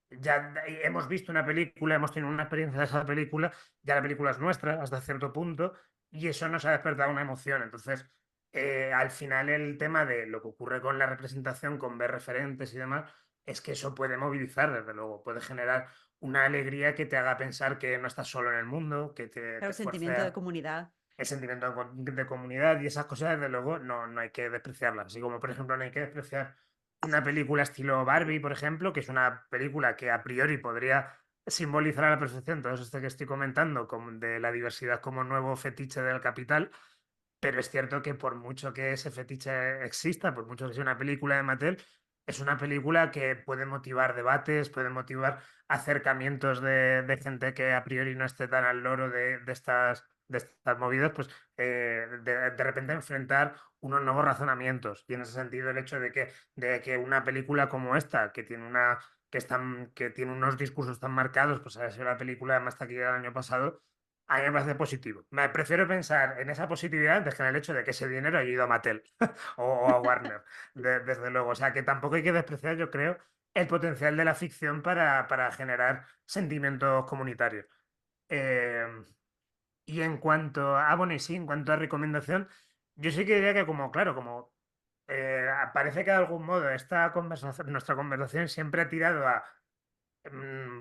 ya hemos visto una película, hemos tenido una experiencia de esa película, ya la película es nuestra hasta cierto punto y eso nos ha despertado una emoción. Entonces, al final el tema de lo que ocurre con la representación, con ver referentes y demás, es que eso puede movilizar, desde luego, puede generar una alegría que te haga pensar que no estás solo en el mundo, que Claro, te sentimiento de fuerce comunidad. el sentimiento de comunidad y esas cosas, desde luego, no hay que despreciarlas. Así como, por ejemplo, no hay que despreciar una película estilo Barbie, por ejemplo, que es una película que a priori podría simbolizar a la perfección todo esto que estoy comentando, como de la diversidad como nuevo fetiche del capital, pero es cierto que por mucho que ese fetiche exista, por mucho que sea una película de Mattel, es una película que puede motivar debates, puede motivar acercamientos de gente que a priori no esté tan al loro de estas movidas, pues de repente enfrentar unos nuevos razonamientos. Y en ese sentido, el hecho de que una película como esta, que tiene unos discursos tan marcados, pues haya sido la película más taquillera del año pasado, a mí me parece positivo. Me prefiero pensar en esa positividad antes que en el hecho de que ese dinero haya ido a Mattel o a Warner, desde luego. O sea, que tampoco hay que despreciar, yo creo, el potencial de la ficción para generar sentimientos comunitarios. Y en cuanto a, bueno, y sí, en cuanto a recomendación, yo sí que diría que como, claro, como parece que de algún modo esta conversación, nuestra conversación siempre ha tirado a,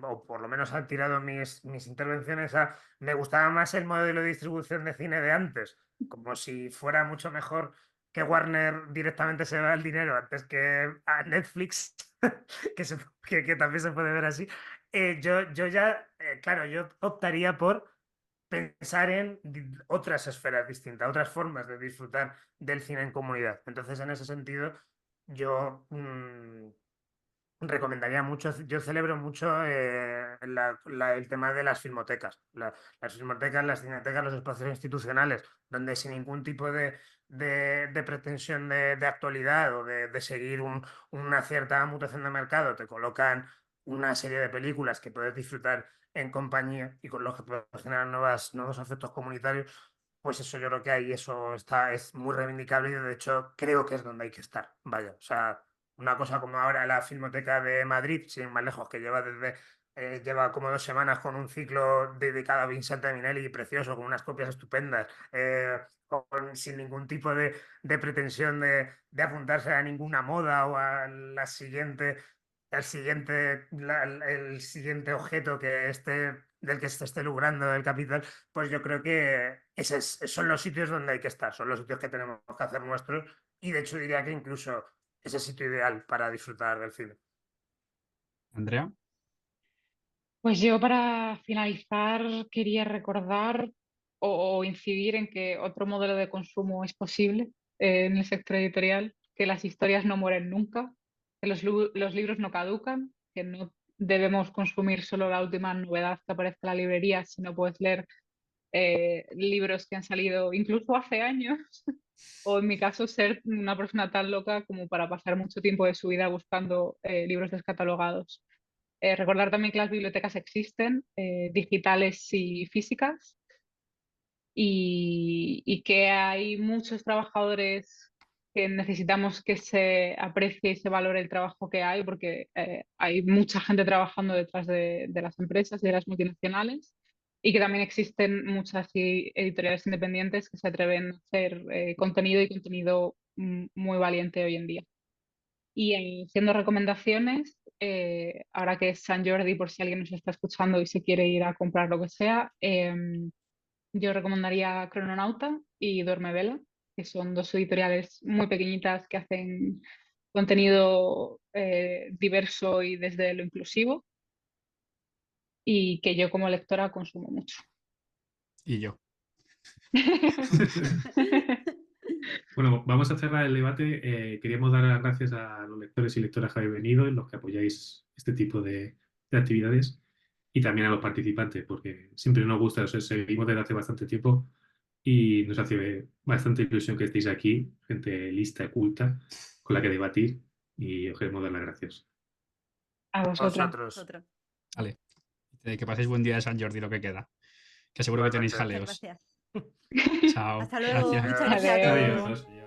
o por lo menos han tirado mis intervenciones a, me gustaba más el modelo de distribución de cine de antes, como si fuera mucho mejor que Warner directamente se vea el dinero antes que a Netflix, que también se puede ver así. Yo ya, claro, yo optaría por pensar en otras esferas distintas, otras formas de disfrutar del cine en comunidad. Entonces, en ese sentido, yo recomendaría mucho, yo celebro mucho el tema de las filmotecas, las filmotecas, las cinetecas, los espacios institucionales, donde sin ningún tipo de pretensión de actualidad o de seguir una cierta mutación de mercado, te colocan una serie de películas que puedes disfrutar en compañía y con los que puedes generar nuevos afectos comunitarios. Pues eso yo creo que ahí eso es muy reivindicable y de hecho creo que es donde hay que estar. Vaya, o sea, una cosa como ahora la Filmoteca de Madrid, sin ir más lejos, que lleva como 2 semanas con un ciclo dedicado a Vincente Minelli, precioso, con unas copias estupendas, sin ningún tipo de pretensión de apuntarse a ninguna moda o a el siguiente objeto del que se esté logrando el capital, pues yo creo que son los sitios donde hay que estar, son los sitios que tenemos que hacer nuestros y de hecho diría que incluso es el sitio ideal para disfrutar del cine. Andrea. Pues yo para finalizar quería recordar o incidir en que otro modelo de consumo es posible en el sector editorial, que las historias no mueren nunca, que los libros no caducan, que no debemos consumir solo la última novedad que aparece en la librería, sino puedes leer libros que han salido incluso hace años, o en mi caso ser una persona tan loca como para pasar mucho tiempo de su vida buscando libros descatalogados. Recordar también que las bibliotecas existen, digitales y físicas, y que hay muchos trabajadores que necesitamos que se aprecie y se valore el trabajo que hay, porque hay mucha gente trabajando detrás de las empresas y de las multinacionales, y que también existen muchas editoriales independientes que se atreven a hacer contenido y contenido muy valiente hoy en día. Y siendo recomendaciones, ahora que es San Jordi, por si alguien nos está escuchando y se quiere ir a comprar lo que sea, yo recomendaría Crononauta y Duerme Vela, que son dos editoriales muy pequeñitas que hacen contenido diverso y desde lo inclusivo, y que yo como lectora consumo mucho. Y yo. Bueno, vamos a cerrar el debate. Queríamos dar las gracias a los lectores y lectoras que habéis venido, en los que apoyáis este tipo de actividades, y también a los participantes, porque siempre nos gusta, o sea, seguimos desde hace bastante tiempo y nos hace bastante ilusión que estéis aquí, gente lista, culta, con la que debatir, y os queremos dar las gracias. A vosotras. Vosotros. Otro. Vale. Que paséis buen día de San Jordi, lo que queda. Que seguro que tenéis Igualmente. Muchas jaleos. gracias. Chao. Hasta luego. Gracias. Muchas gracias a Adiós. todos. Adiós.